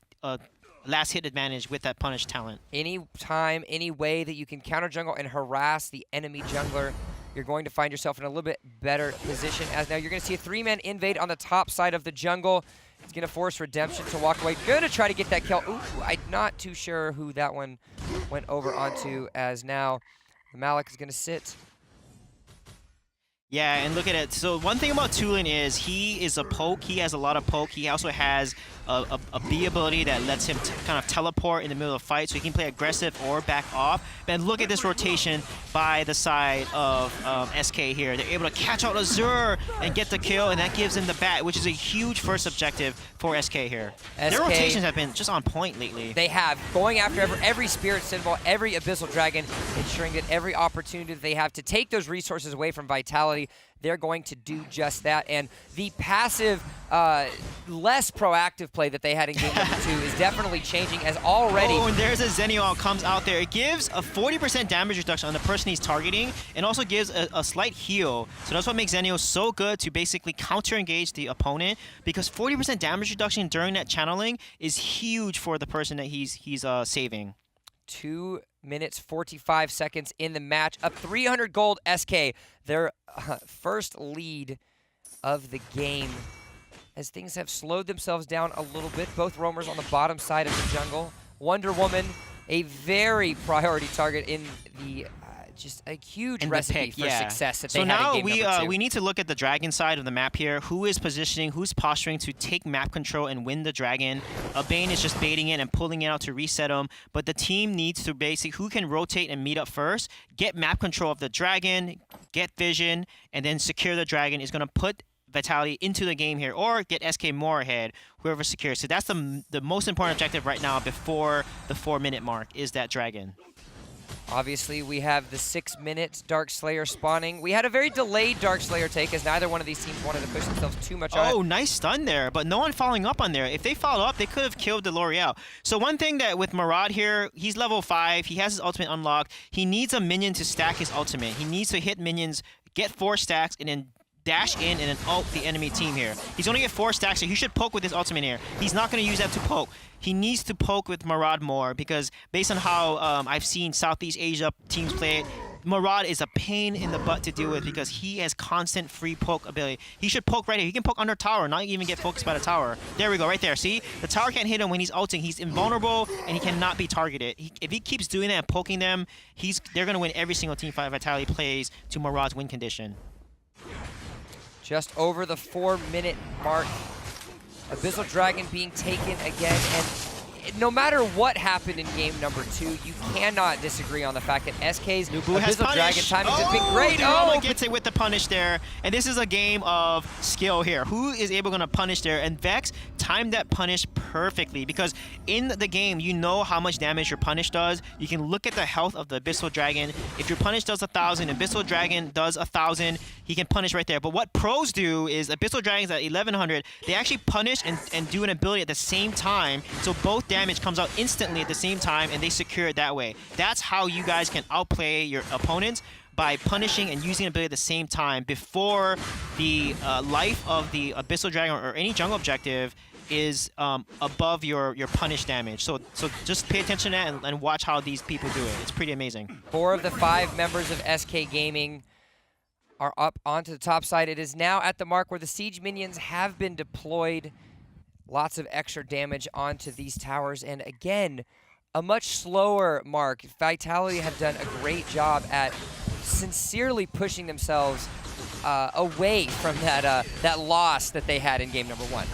last hit advantage with that punish talent. Any time, any way that you can counter jungle and harass the enemy jungler, you're going to find yourself in a little bit better position, as now you're going to see a 3-man invade on the top side of the jungle. It's going to force Redemption to walk away. Going to try to get that kill. Ooh, I'm not too sure who that one went over onto, as now the Malik is going to sit. Yeah, and look at it. So one thing about Tulin is he is a poke. He has a lot of poke. He also has a B ability that lets him kind of teleport in the middle of the fight, so he can play aggressive or back off. And look at this rotation by the side of SK here. They're able to catch out Azure and get the kill, and that gives him the bat, which is a huge first objective for SK here. Their rotations have been just on point lately. They have, going after every Spirit Symbol, every Abyssal Dragon, ensuring that every opportunity that they have to take those resources away from Vitality, they're going to do just that. And the passive, less proactive play that they had in game number 2 is definitely changing, as already... Oh, and there's a Zenio comes out there. It gives a 40% damage reduction on the person he's targeting, and also gives a slight heal. So that's what makes Zenio so good to basically counter-engage the opponent, because 40% damage reduction during that channeling is huge for the person that he's saving. 2 minutes, 45 seconds in the match. Up 300 gold, SK. Their first lead of the game, as things have slowed themselves down a little bit. Both roamers on the bottom side of the jungle. Wonder Woman, a very priority target in the just a huge recipe for success that they had in game number 2. So now we need to look at the dragon side of the map here. Who is positioning, who's posturing to take map control and win the dragon? Bane is just baiting it and pulling it out to reset him. But the team needs to basically, who can rotate and meet up first, get map control of the dragon, get vision, and then secure the dragon is going to put Vitality into the game here, or get SK more ahead, whoever secures. So that's the most important objective right now before the 4-minute mark, is that dragon. Obviously, we have the 6-minute Dark Slayer spawning. We had a very delayed Dark Slayer take, as neither one of these teams wanted to push themselves too much on it. Oh, nice stun there, but no one following up on there. If they followed up, they could have killed the L'Oreal. So one thing that with Murad here, he's level 5. He has his ultimate unlocked. He needs a minion to stack his ultimate. He needs to hit minions, get 4 stacks, and then dash in and then ult the enemy team here. He's only get 4 stacks, so he should poke with his ultimate here. He's not going to use that to poke. He needs to poke with Murad more, because based on how I've seen Southeast Asia teams play it, Murad is a pain in the butt to deal with, because he has constant free poke ability. He should poke right here. He can poke under tower, not even get focused by the tower. There we go, right there. See? The tower can't hit him when he's ulting. He's invulnerable, and he cannot be targeted. If he keeps doing that and poking them, they're going to win every single team fight Vitality plays to Murad's win condition. Just over the 4-minute mark. Abyssal Dragon being taken again, and no matter what happened in game number 2, you cannot disagree on the fact that SK's Abyssal Dragon timing has been great. Oh, gets it with the punish there, and this is a game of skill here. Who is able to punish there? And Vex timed that punish perfectly, because in the game, you know how much damage your punish does. You can look at the health of the Abyssal Dragon. If your punish does 1,000, Abyssal Dragon does 1,000, he can punish right there. But what pros do is Abyssal Dragons at 1,100, they actually punish and do an ability at the same time, so both damage comes out instantly at the same time, and they secure it that way. That's how you guys can outplay your opponents, by punishing and using an ability at the same time before the life of the Abyssal Dragon or any jungle objective is above your punish damage. So just pay attention to that and watch how these people do it. It's pretty amazing. 4 of the 5 members of SK Gaming are up onto the top side. It is now at the mark where the siege minions have been deployed. Lots of extra damage onto these towers, and again, a much slower mark. Vitality have done a great job at sincerely pushing themselves away from that loss that they had in game number 1.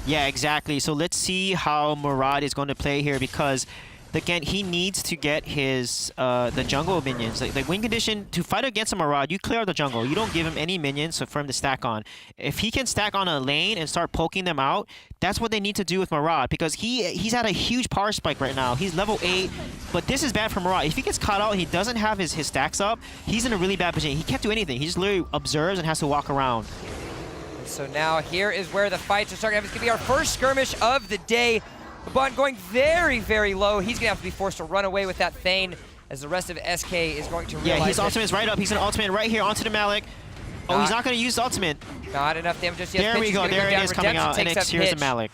Yeah, exactly. So let's see how Murad is going to play here, because again, he needs to get his the jungle minions. Like win condition, to fight against a Murad, you clear out the jungle. You don't give him any minions for him to stack on. If he can stack on a lane and start poking them out, that's what they need to do with Murad, because he's at a huge power spike right now. He's level 8, but this is bad for Murad. If he gets caught out and he doesn't have his stacks up, he's in a really bad position. He can't do anything. He just literally observes and has to walk around. So now here is where the fights are starting. It's going to be our first skirmish of the day. But going very, very low. He's going to have to be forced to run away with that Thane, as the rest of SK is going to realize. Yeah, his ultimate's right up. He's going to ultimate right here onto the Malik. Oh, he's not going to use the ultimate. Not enough damage just yet. There we go. There it is coming out. And here's the Malik.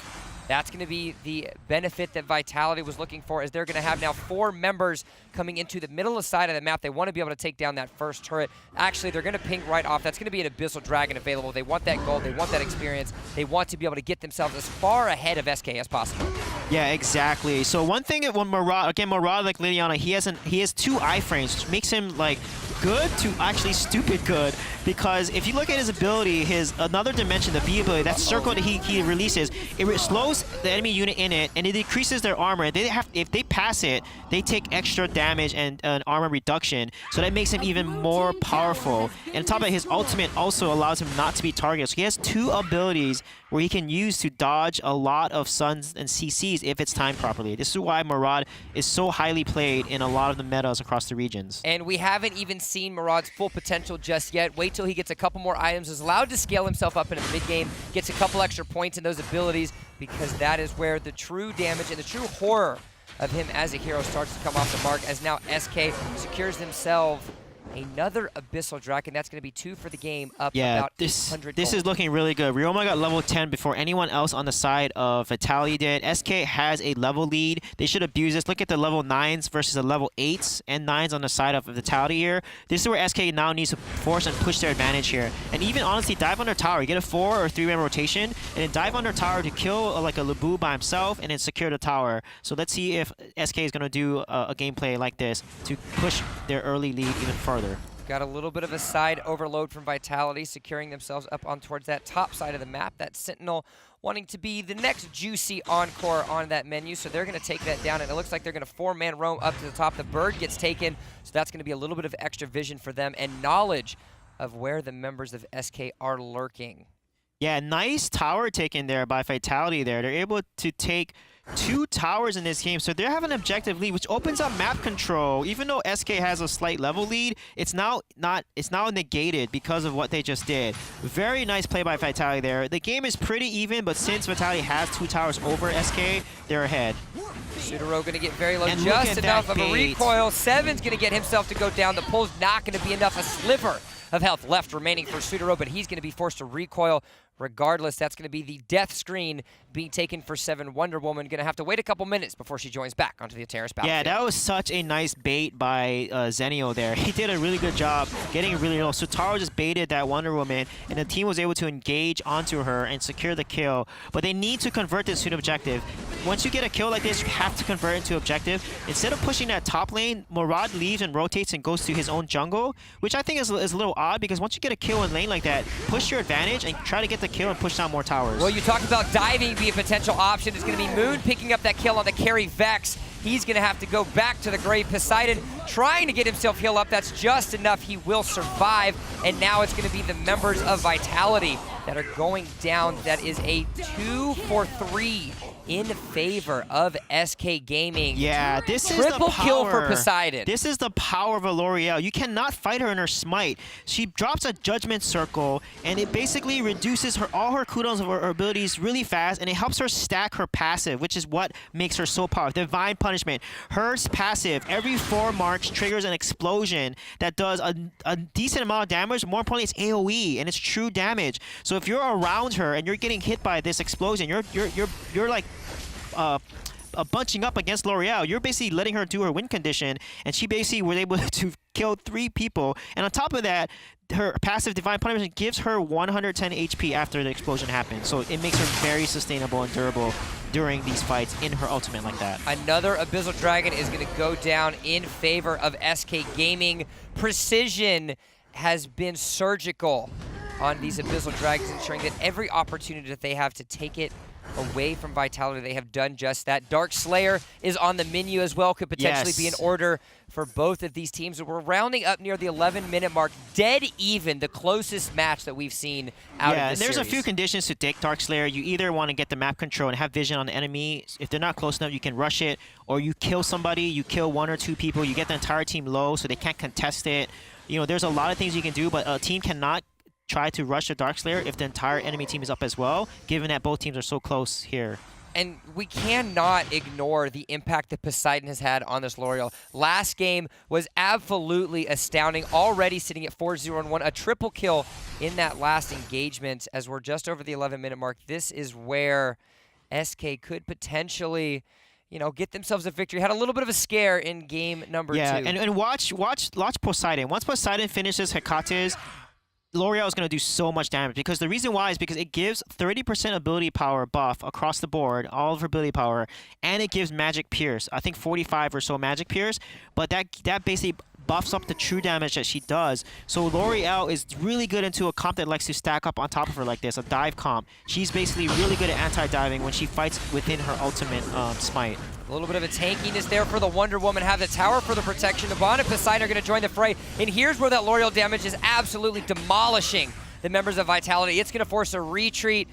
That's going to be the benefit that Vitality was looking for, as they're going to have now 4 members coming into the middle side of the map. They want to be able to take down that first turret. Actually, they're going to ping right off. That's going to be an Abyssal Dragon available. They want that gold. They want that experience. They want to be able to get themselves as far ahead of SK as possible. Yeah, exactly. So one thing when Murad, like Liliana, he has 2 iframes, which makes him like good to actually stupid good, because if you look at his ability, his another dimension, the B ability, that circle that he releases, it slows the enemy unit in it and it decreases their armor. If they pass it, they take extra damage and an armor reduction, so that makes him even more powerful. And on top of it, his ultimate also allows him not to be targeted. So he has 2 abilities where he can use to dodge a lot of Suns and CCs if it's timed properly. This is why Murad is so highly played in a lot of the metas across the regions. And we haven't even seen Murad's full potential just yet. Wait till he gets a couple more items, is allowed to scale himself up in the mid-game, gets a couple extra points in those abilities, because that is where the true damage and the true horror of him as a hero starts to come off the mark, as now SK secures themselves another Abyssal Dragon. That's going to be 2 for the game, up about 800 this gold. is looking really good. Ryoma got level 10 before anyone else on the side of Vitality did. SK has a level lead. They should abuse this. Look at the level 9s versus the level 8s and 9s on the side of Vitality here. This is where SK now needs to force and push their advantage here. And even honestly, dive under tower. You get a 4 or 3-man rotation, and then dive under tower to kill like a Labu by himself and then secure the tower. So let's see if SK is going to do a gameplay like this to push their early lead even further. Got a little bit of a side overload from Vitality, securing themselves up on towards that top side of the map. That Sentinel wanting to be the next juicy encore on that menu, so they're going to take that down, and it looks like they're going to 4-man roam up to the top. The bird gets taken, so that's going to be a little bit of extra vision for them and knowledge of where the members of SK are lurking. Yeah, nice tower taken there by Vitality there. They're able to take 2 towers in this game, so they have an objective lead, which opens up map control. Even though SK has a slight level lead, it's now negated because of what they just did. Very nice play by Vitality there. The game is pretty even, but since Vitality has 2 towers over SK, they're ahead. Sudaro going to get very low, And just enough of a recoil. Seven's going to get himself to go down. The pull's not going to be enough. A sliver of health left remaining for Sudaro, but he's going to be forced to recoil. Regardless, that's going to be the death screen being taken for 7. Wonder Woman going to have to wait a couple minutes before she joins back onto the terrace battlefield. Yeah, that was such a nice bait by Zenio there. He did a really good job getting really low. So Taro just baited that Wonder Woman, and the team was able to engage onto her and secure the kill. But they need to convert this to an objective. Once you get a kill like this, you have to convert it into objective. Instead of pushing that top lane, Murad leaves and rotates and goes to his own jungle, which I think is a little odd, because once you get a kill in lane like that, push your advantage and try to get the kill and push down more towers. Well, you talked about diving being a potential option. It's going to be Moon picking up that kill on the carry Vex. He's going to have to go back to the grave. Poseidon trying to get himself healed up. That's just enough. He will survive. And now it's going to be the members of Vitality that are going down. That is a 2 for 3 in favor of SK Gaming. Yeah, this is the triple power. kill for Poseidon. This is the power of L'Oreal. You cannot fight her in her smite. She drops a judgment circle, and it basically reduces all her cooldowns of her abilities really fast, and it helps her stack her passive, which is what makes her so powerful. Divine Punishment. Her passive, every 4 marks triggers an explosion that does a decent amount of damage. More importantly, it's AoE, and it's true damage. So if you're around her and you're getting hit by this explosion, you're like bunching up against L'Oreal. You're basically letting her do her win condition, and she basically was able to kill 3 people. And on top of that, her passive Divine Punishment gives her 110 HP after the explosion happens. So it makes her very sustainable and durable during these fights in her ultimate like that. Another Abyssal Dragon is going to go down in favor of SK Gaming. Precision has been surgical on these Abyssal Dragons, ensuring that every opportunity that they have to take it away from Vitality, they have done just that. Dark Slayer is on the menu as well, could potentially be in order for both of these teams. We're rounding up near the 11-minute mark, dead even, the closest match that we've seen out of this there's series. a few conditions to take Dark Slayer. You either want to get the map control and have vision on the enemy. If they're not close enough, you can rush it, or you kill somebody, you kill 1 or 2 people, you get the entire team low so they can't contest it. You know, there's a lot of things you can do, but a team cannot try to rush the Dark Slayer if the entire enemy team is up as well, given that both teams are so close here. And we cannot ignore the impact that Poseidon has had on this L'Oreal. Last game was absolutely astounding, already sitting at 4-0-1, a triple kill in that last engagement as we're just over the 11-minute mark. This is where SK could potentially, you know, get themselves a victory. Had a little bit of a scare in game number 2. And watch Poseidon. Once Poseidon finishes Hecate's, L'Oreal is going to do so much damage, because the reason why is because it gives 30% ability power buff across the board, all of her ability power, and it gives magic pierce. I think 45 or so magic pierce, but that basically buffs up the true damage that she does. So L'Oreal is really good into a comp that likes to stack up on top of her like this, a dive comp. She's basically really good at anti-diving when she fights within her ultimate smite. A little bit of a tankiness there for the Wonder Woman. Have the tower for the protection. Nabhan and Poseidon are going to join the fray. And here's where that L'Oreal damage is absolutely demolishing the members of Vitality. It's going to force a retreat,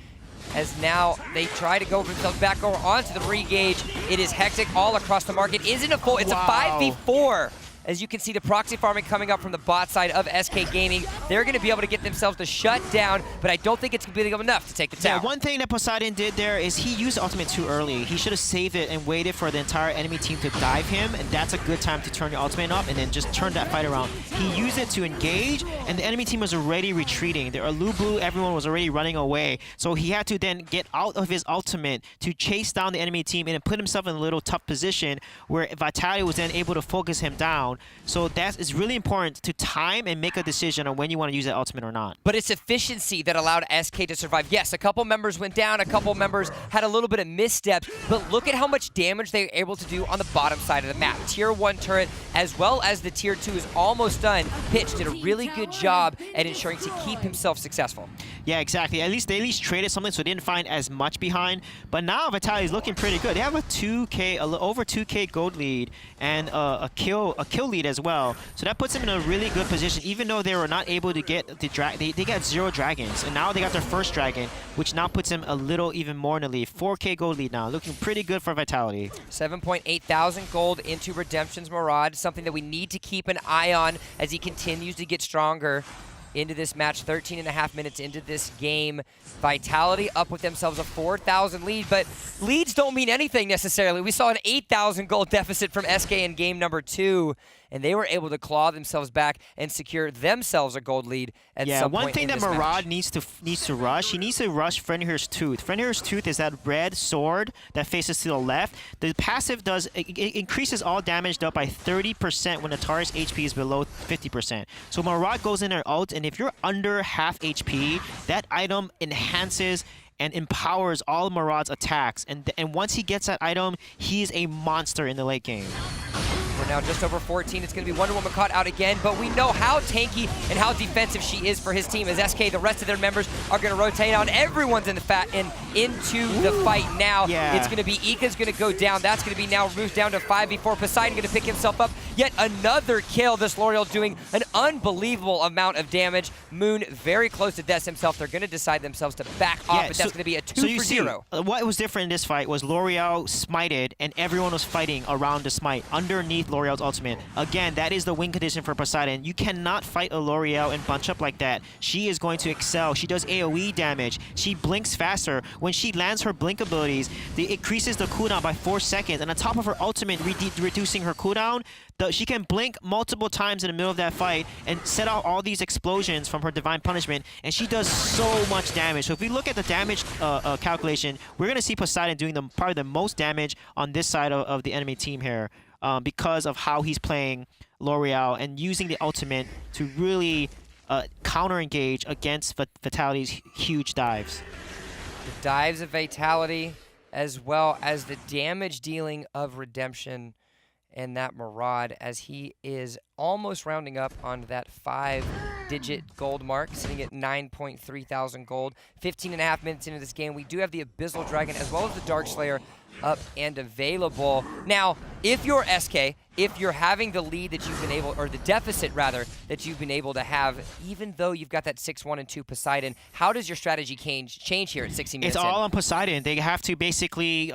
as now they try to go themselves back over onto the re-gauge. It is hectic all across the market. Isn't a full, it's a 5v4. As you can see, the proxy farming coming up from the bot side of SK Gaming. They're going to be able to get themselves to shut down, but I don't think it's going to be enough to take the tower. Yeah, one thing that Poseidon did there is he used ultimate too early. He should have saved it and waited for the entire enemy team to dive him, and that's a good time to turn your ultimate up and then just turn that fight around. He used it to engage, and the enemy team was already retreating. The Alubu, everyone was already running away, so he had to then get out of his ultimate to chase down the enemy team and put himself in a little tough position where Vitality was then able to focus him down. So that is really important to time and make a decision on when you want to use that ultimate or not. But it's efficiency that allowed SK to survive. Yes, a couple members went down, a couple members had a little bit of missteps, but look at how much damage they were able to do on the bottom side of the map. Tier 1 turret, as well as the Tier 2 is almost done. Pitch did a really good job at ensuring to keep himself successful. Yeah, exactly. At least they traded something, so they didn't find as much behind. But now Vitality is looking pretty good. They have a 2K, over 2K gold lead and a kill lead as well. So that puts them in a really good position, even though they were not able to get the they got 0 dragons, and now they got their first dragon, which now puts them a little even more in the lead. 4K gold lead now, looking pretty good for Vitality. 7.8 thousand gold into Redemption's Murad, something that we need to keep an eye on as he continues to get stronger into this match. 13.5 minutes into this game. Vitality up with themselves a 4,000 lead, but leads don't mean anything necessarily. We saw an 8,000 gold deficit from SK in game number 2, and they were able to claw themselves back and secure themselves a gold lead at some point. One thing that Murad needs to rush, he needs to rush Fenrir's Tooth. Fenrir's Tooth is that red sword that faces to the left. The passive does, it increases all damage dealt by 30% when the target's HP is below 50%. So Murad goes in there ult, and if you're under half HP, that item enhances and empowers all of Murad's attacks. And once he gets that item, he's a monster in the late game. We're now just over 14. It's going to be Wonder Woman caught out again, but we know how tanky and how defensive she is for his team. As SK, the rest of their members are going to rotate out. Everyone's in the into the fight now. Yeah. It's going to be Ika's going to go down. That's going to be now Ruth down to 5v4. Poseidon going to pick himself up. Yet another kill. This L'Oreal doing an unbelievable amount of damage. Moon very close to death himself. They're going to decide themselves to back off, but that's going to be a 2-for-0. What was different in this fight was L'Oreal smited, and everyone was fighting around the smite underneath L'Oreal's ultimate. Again, that is the win condition for Poseidon. You cannot fight a L'Oreal and bunch up like that. She is going to excel. She does AoE damage. She blinks faster. When she lands her blink abilities, it increases the cooldown by 4 seconds, and on top of her ultimate reducing her cooldown, she can blink multiple times in the middle of that fight and set out all these explosions from her Divine Punishment, and she does so much damage. So if we look at the damage calculation, we're going to see Poseidon doing probably the most damage on this side of the enemy team here, because of how he's playing L'Oreal and using the ultimate to really counter-engage against Vitality's huge dives. The dives of Vitality, as well as the damage dealing of Redemption and that Murad, as he is almost rounding up on that 5-digit gold mark, sitting at 9.3 thousand gold. 15.5 minutes into this game, we do have the Abyssal Dragon as well as the Dark Slayer up and available. Now, if you're SK, if you're having the lead that you've been able, or the deficit rather, that you've been able to have, even though you've got that 6-1 and 2 Poseidon, how does your strategy change here at 60 minutes It's all on Poseidon. They have to basically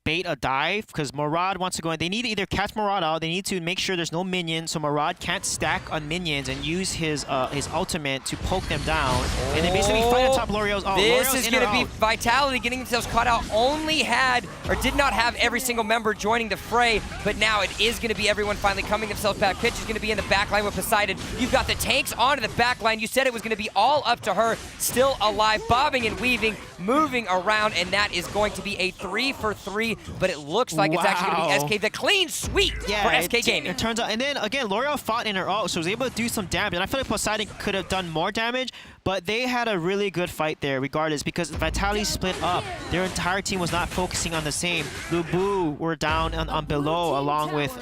bait a dive, because Murad wants to go in. They need to either catch Murad out, they need to make sure there's no minions, so Murad Murad can't stack on minions and use his ultimate to poke them down, and then basically fight on top L'Oreal's. Oh, This L'Oreal's is going to be Vitality getting themselves caught out. Only had, or did not have every single member joining the fray, but now it is going to be everyone finally coming themselves back. Pitch is going to be in the back line with Poseidon. You've got the tanks onto the back line. You said it was going to be all up to her. Still alive, bobbing and weaving, moving around, and that is going to be a 3 for 3, but it looks like it's actually going to be SK. The clean sweep for SK Gaming. It turns out, and then again, L'Oreal fought in her ult, so was able to do some damage, and I feel like Poseidon could have done more damage, but they had a really good fight there regardless, because Vitality split up. Their entire team was not focusing on the same. Lubu were down on below along with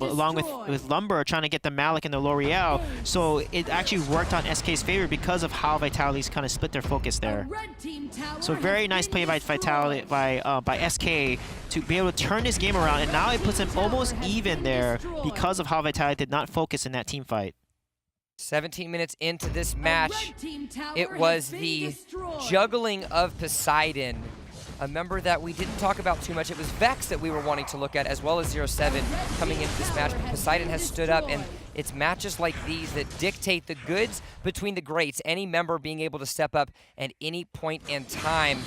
Lumber trying to get the Malik and the L'Oreal, so it actually worked on SK's favor because of how Vitality's kind of split their focus there. So very nice play by Vitality by SK to be able to turn this game around, and now it puts them almost even there because of how Vitality did not focus in that team fight. 17 minutes into this match, it was the juggling of Poseidon, a member that we didn't talk about too much. It was Vex that we were wanting to look at, as well as 07 coming into this match. But Poseidon has stood up, and it's matches like these that dictate the goods between the greats. Any member being able to step up at any point in time,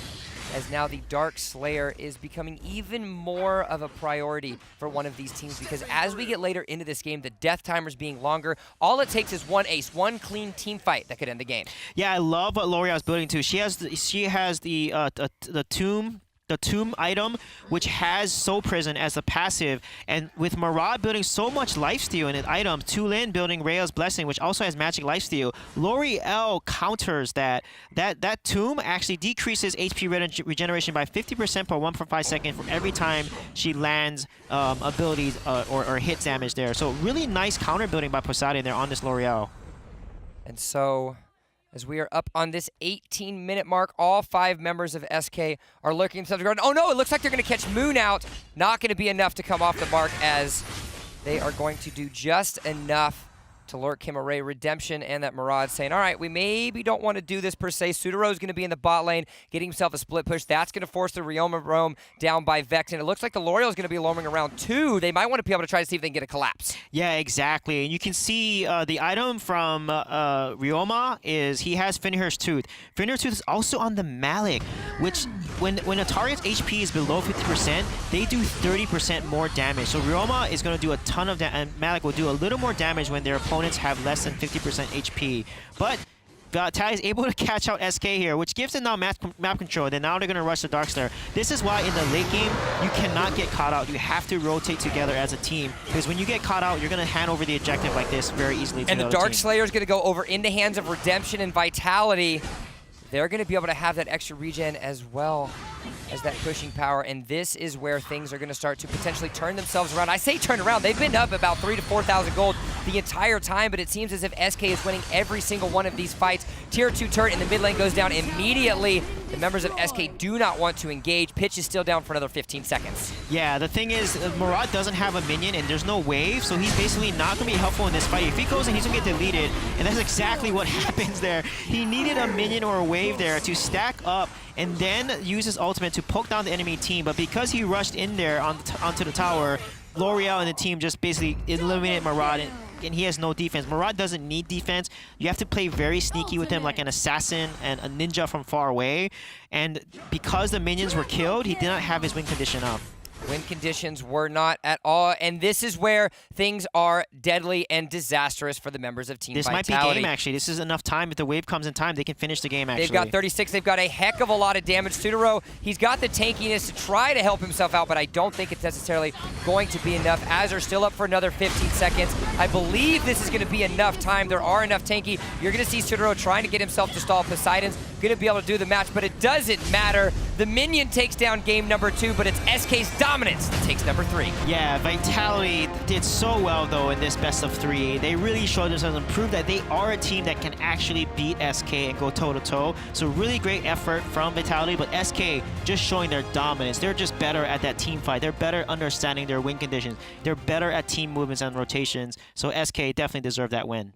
as now the Dark Slayer is becoming even more of a priority for one of these teams, because as we get later into this game, the death timers being longer, all it takes is one ace, one clean team fight that could end the game. Yeah, I love what L'Oreal's building too. She has the tomb item, which has Soul Prison as the passive, and with Murad building so much lifesteal in an item, Tulin building Rhea's Blessing, which also has magic lifesteal, L'Oreal counters that. That tomb actually decreases HP regeneration by 50% per 1.5 seconds for every time she lands abilities or hits damage there. So really nice counter building by Poseidon there on this L'Oreal. And so, as we are up on this 18-minute mark, all 5 members of SK are lurking themselves around. Oh no, it looks like they're going to catch Moon out. Not going to be enough to come off the mark, as they are going to do just enough to lurk him array redemption, and that Murad saying, all right, we maybe don't want to do this per se. Sudaro is going to be in the bot lane, getting himself a split push. That's going to force the Ryoma roam down by Vex, and it looks like the L'Oreal is going to be roaming around too. They might want to be able to try to see if they can get a collapse. Yeah, exactly. And you can see the item from Ryoma is he has Fenrir's Tooth. Fenrir's Tooth is also on the Malik, which when a target's HP is below 50%, they do 30% more damage. So Ryoma is going to do a ton of damage, and Malik will do a little more damage when their opponents have less than 50% HP. But Vitality is able to catch out SK here, which gives them now map control. Then now they're going to rush the Dark Slayer. This is why in the late game, you cannot get caught out. You have to rotate together as a team, because when you get caught out, you're going to hand over the objective like this very easily to and the Dark Slayer is going to go over in the hands of Redemption and Vitality. They're going to be able to have that extra regen as well as that pushing power, and this is where things are going to start to potentially turn themselves around. I say turn around. They've been up about 3,000 to 4,000 gold the entire time, but it seems as if SK is winning every single one of these fights. Tier 2 turret in the mid lane goes down immediately. The members of SK do not want to engage. Pitch is still down for another 15 seconds. Yeah, the thing is, Murad doesn't have a minion, and there's no wave, so he's basically not going to be helpful in this fight. If he goes in, he's going to get deleted, and that's exactly what happens there. He needed a minion or a wave there to stack up and then use his ultimate to poke down the enemy team, but because he rushed in there onto the tower, L'Oreal and the team just basically eliminated Murad, and he has no defense. Murad doesn't need defense. You have to play very sneaky with him, like an assassin and a ninja from far away, and because the minions were killed, he did not have his win condition up. Win conditions were not at all, and this is where things are deadly and disastrous for the members of Team Vitality. This might be game, actually. This is enough time. If the wave comes in time, they can finish the game, actually. They've got 36. They've got a heck of a lot of damage. Sudaro, he's got the tankiness to try to help himself out, but I don't think it's necessarily going to be enough. Azure still up for another 15 seconds. I believe this is going to be enough time. There are enough tanky. You're going to see Sudaro trying to get himself to stall. Poseidon's going to be able to do the match, but it doesn't matter. The minion takes down game number 2, but it's SK's dominance that takes number 3. Yeah, Vitality did so well, though, in this best of 3. They really showed themselves and proved that they are a team that can actually beat SK and go toe-to-toe. So really great effort from Vitality, but SK just showing their dominance. They're just better at that team fight. They're better understanding their win conditions. They're better at team movements and rotations. So SK definitely deserved that win.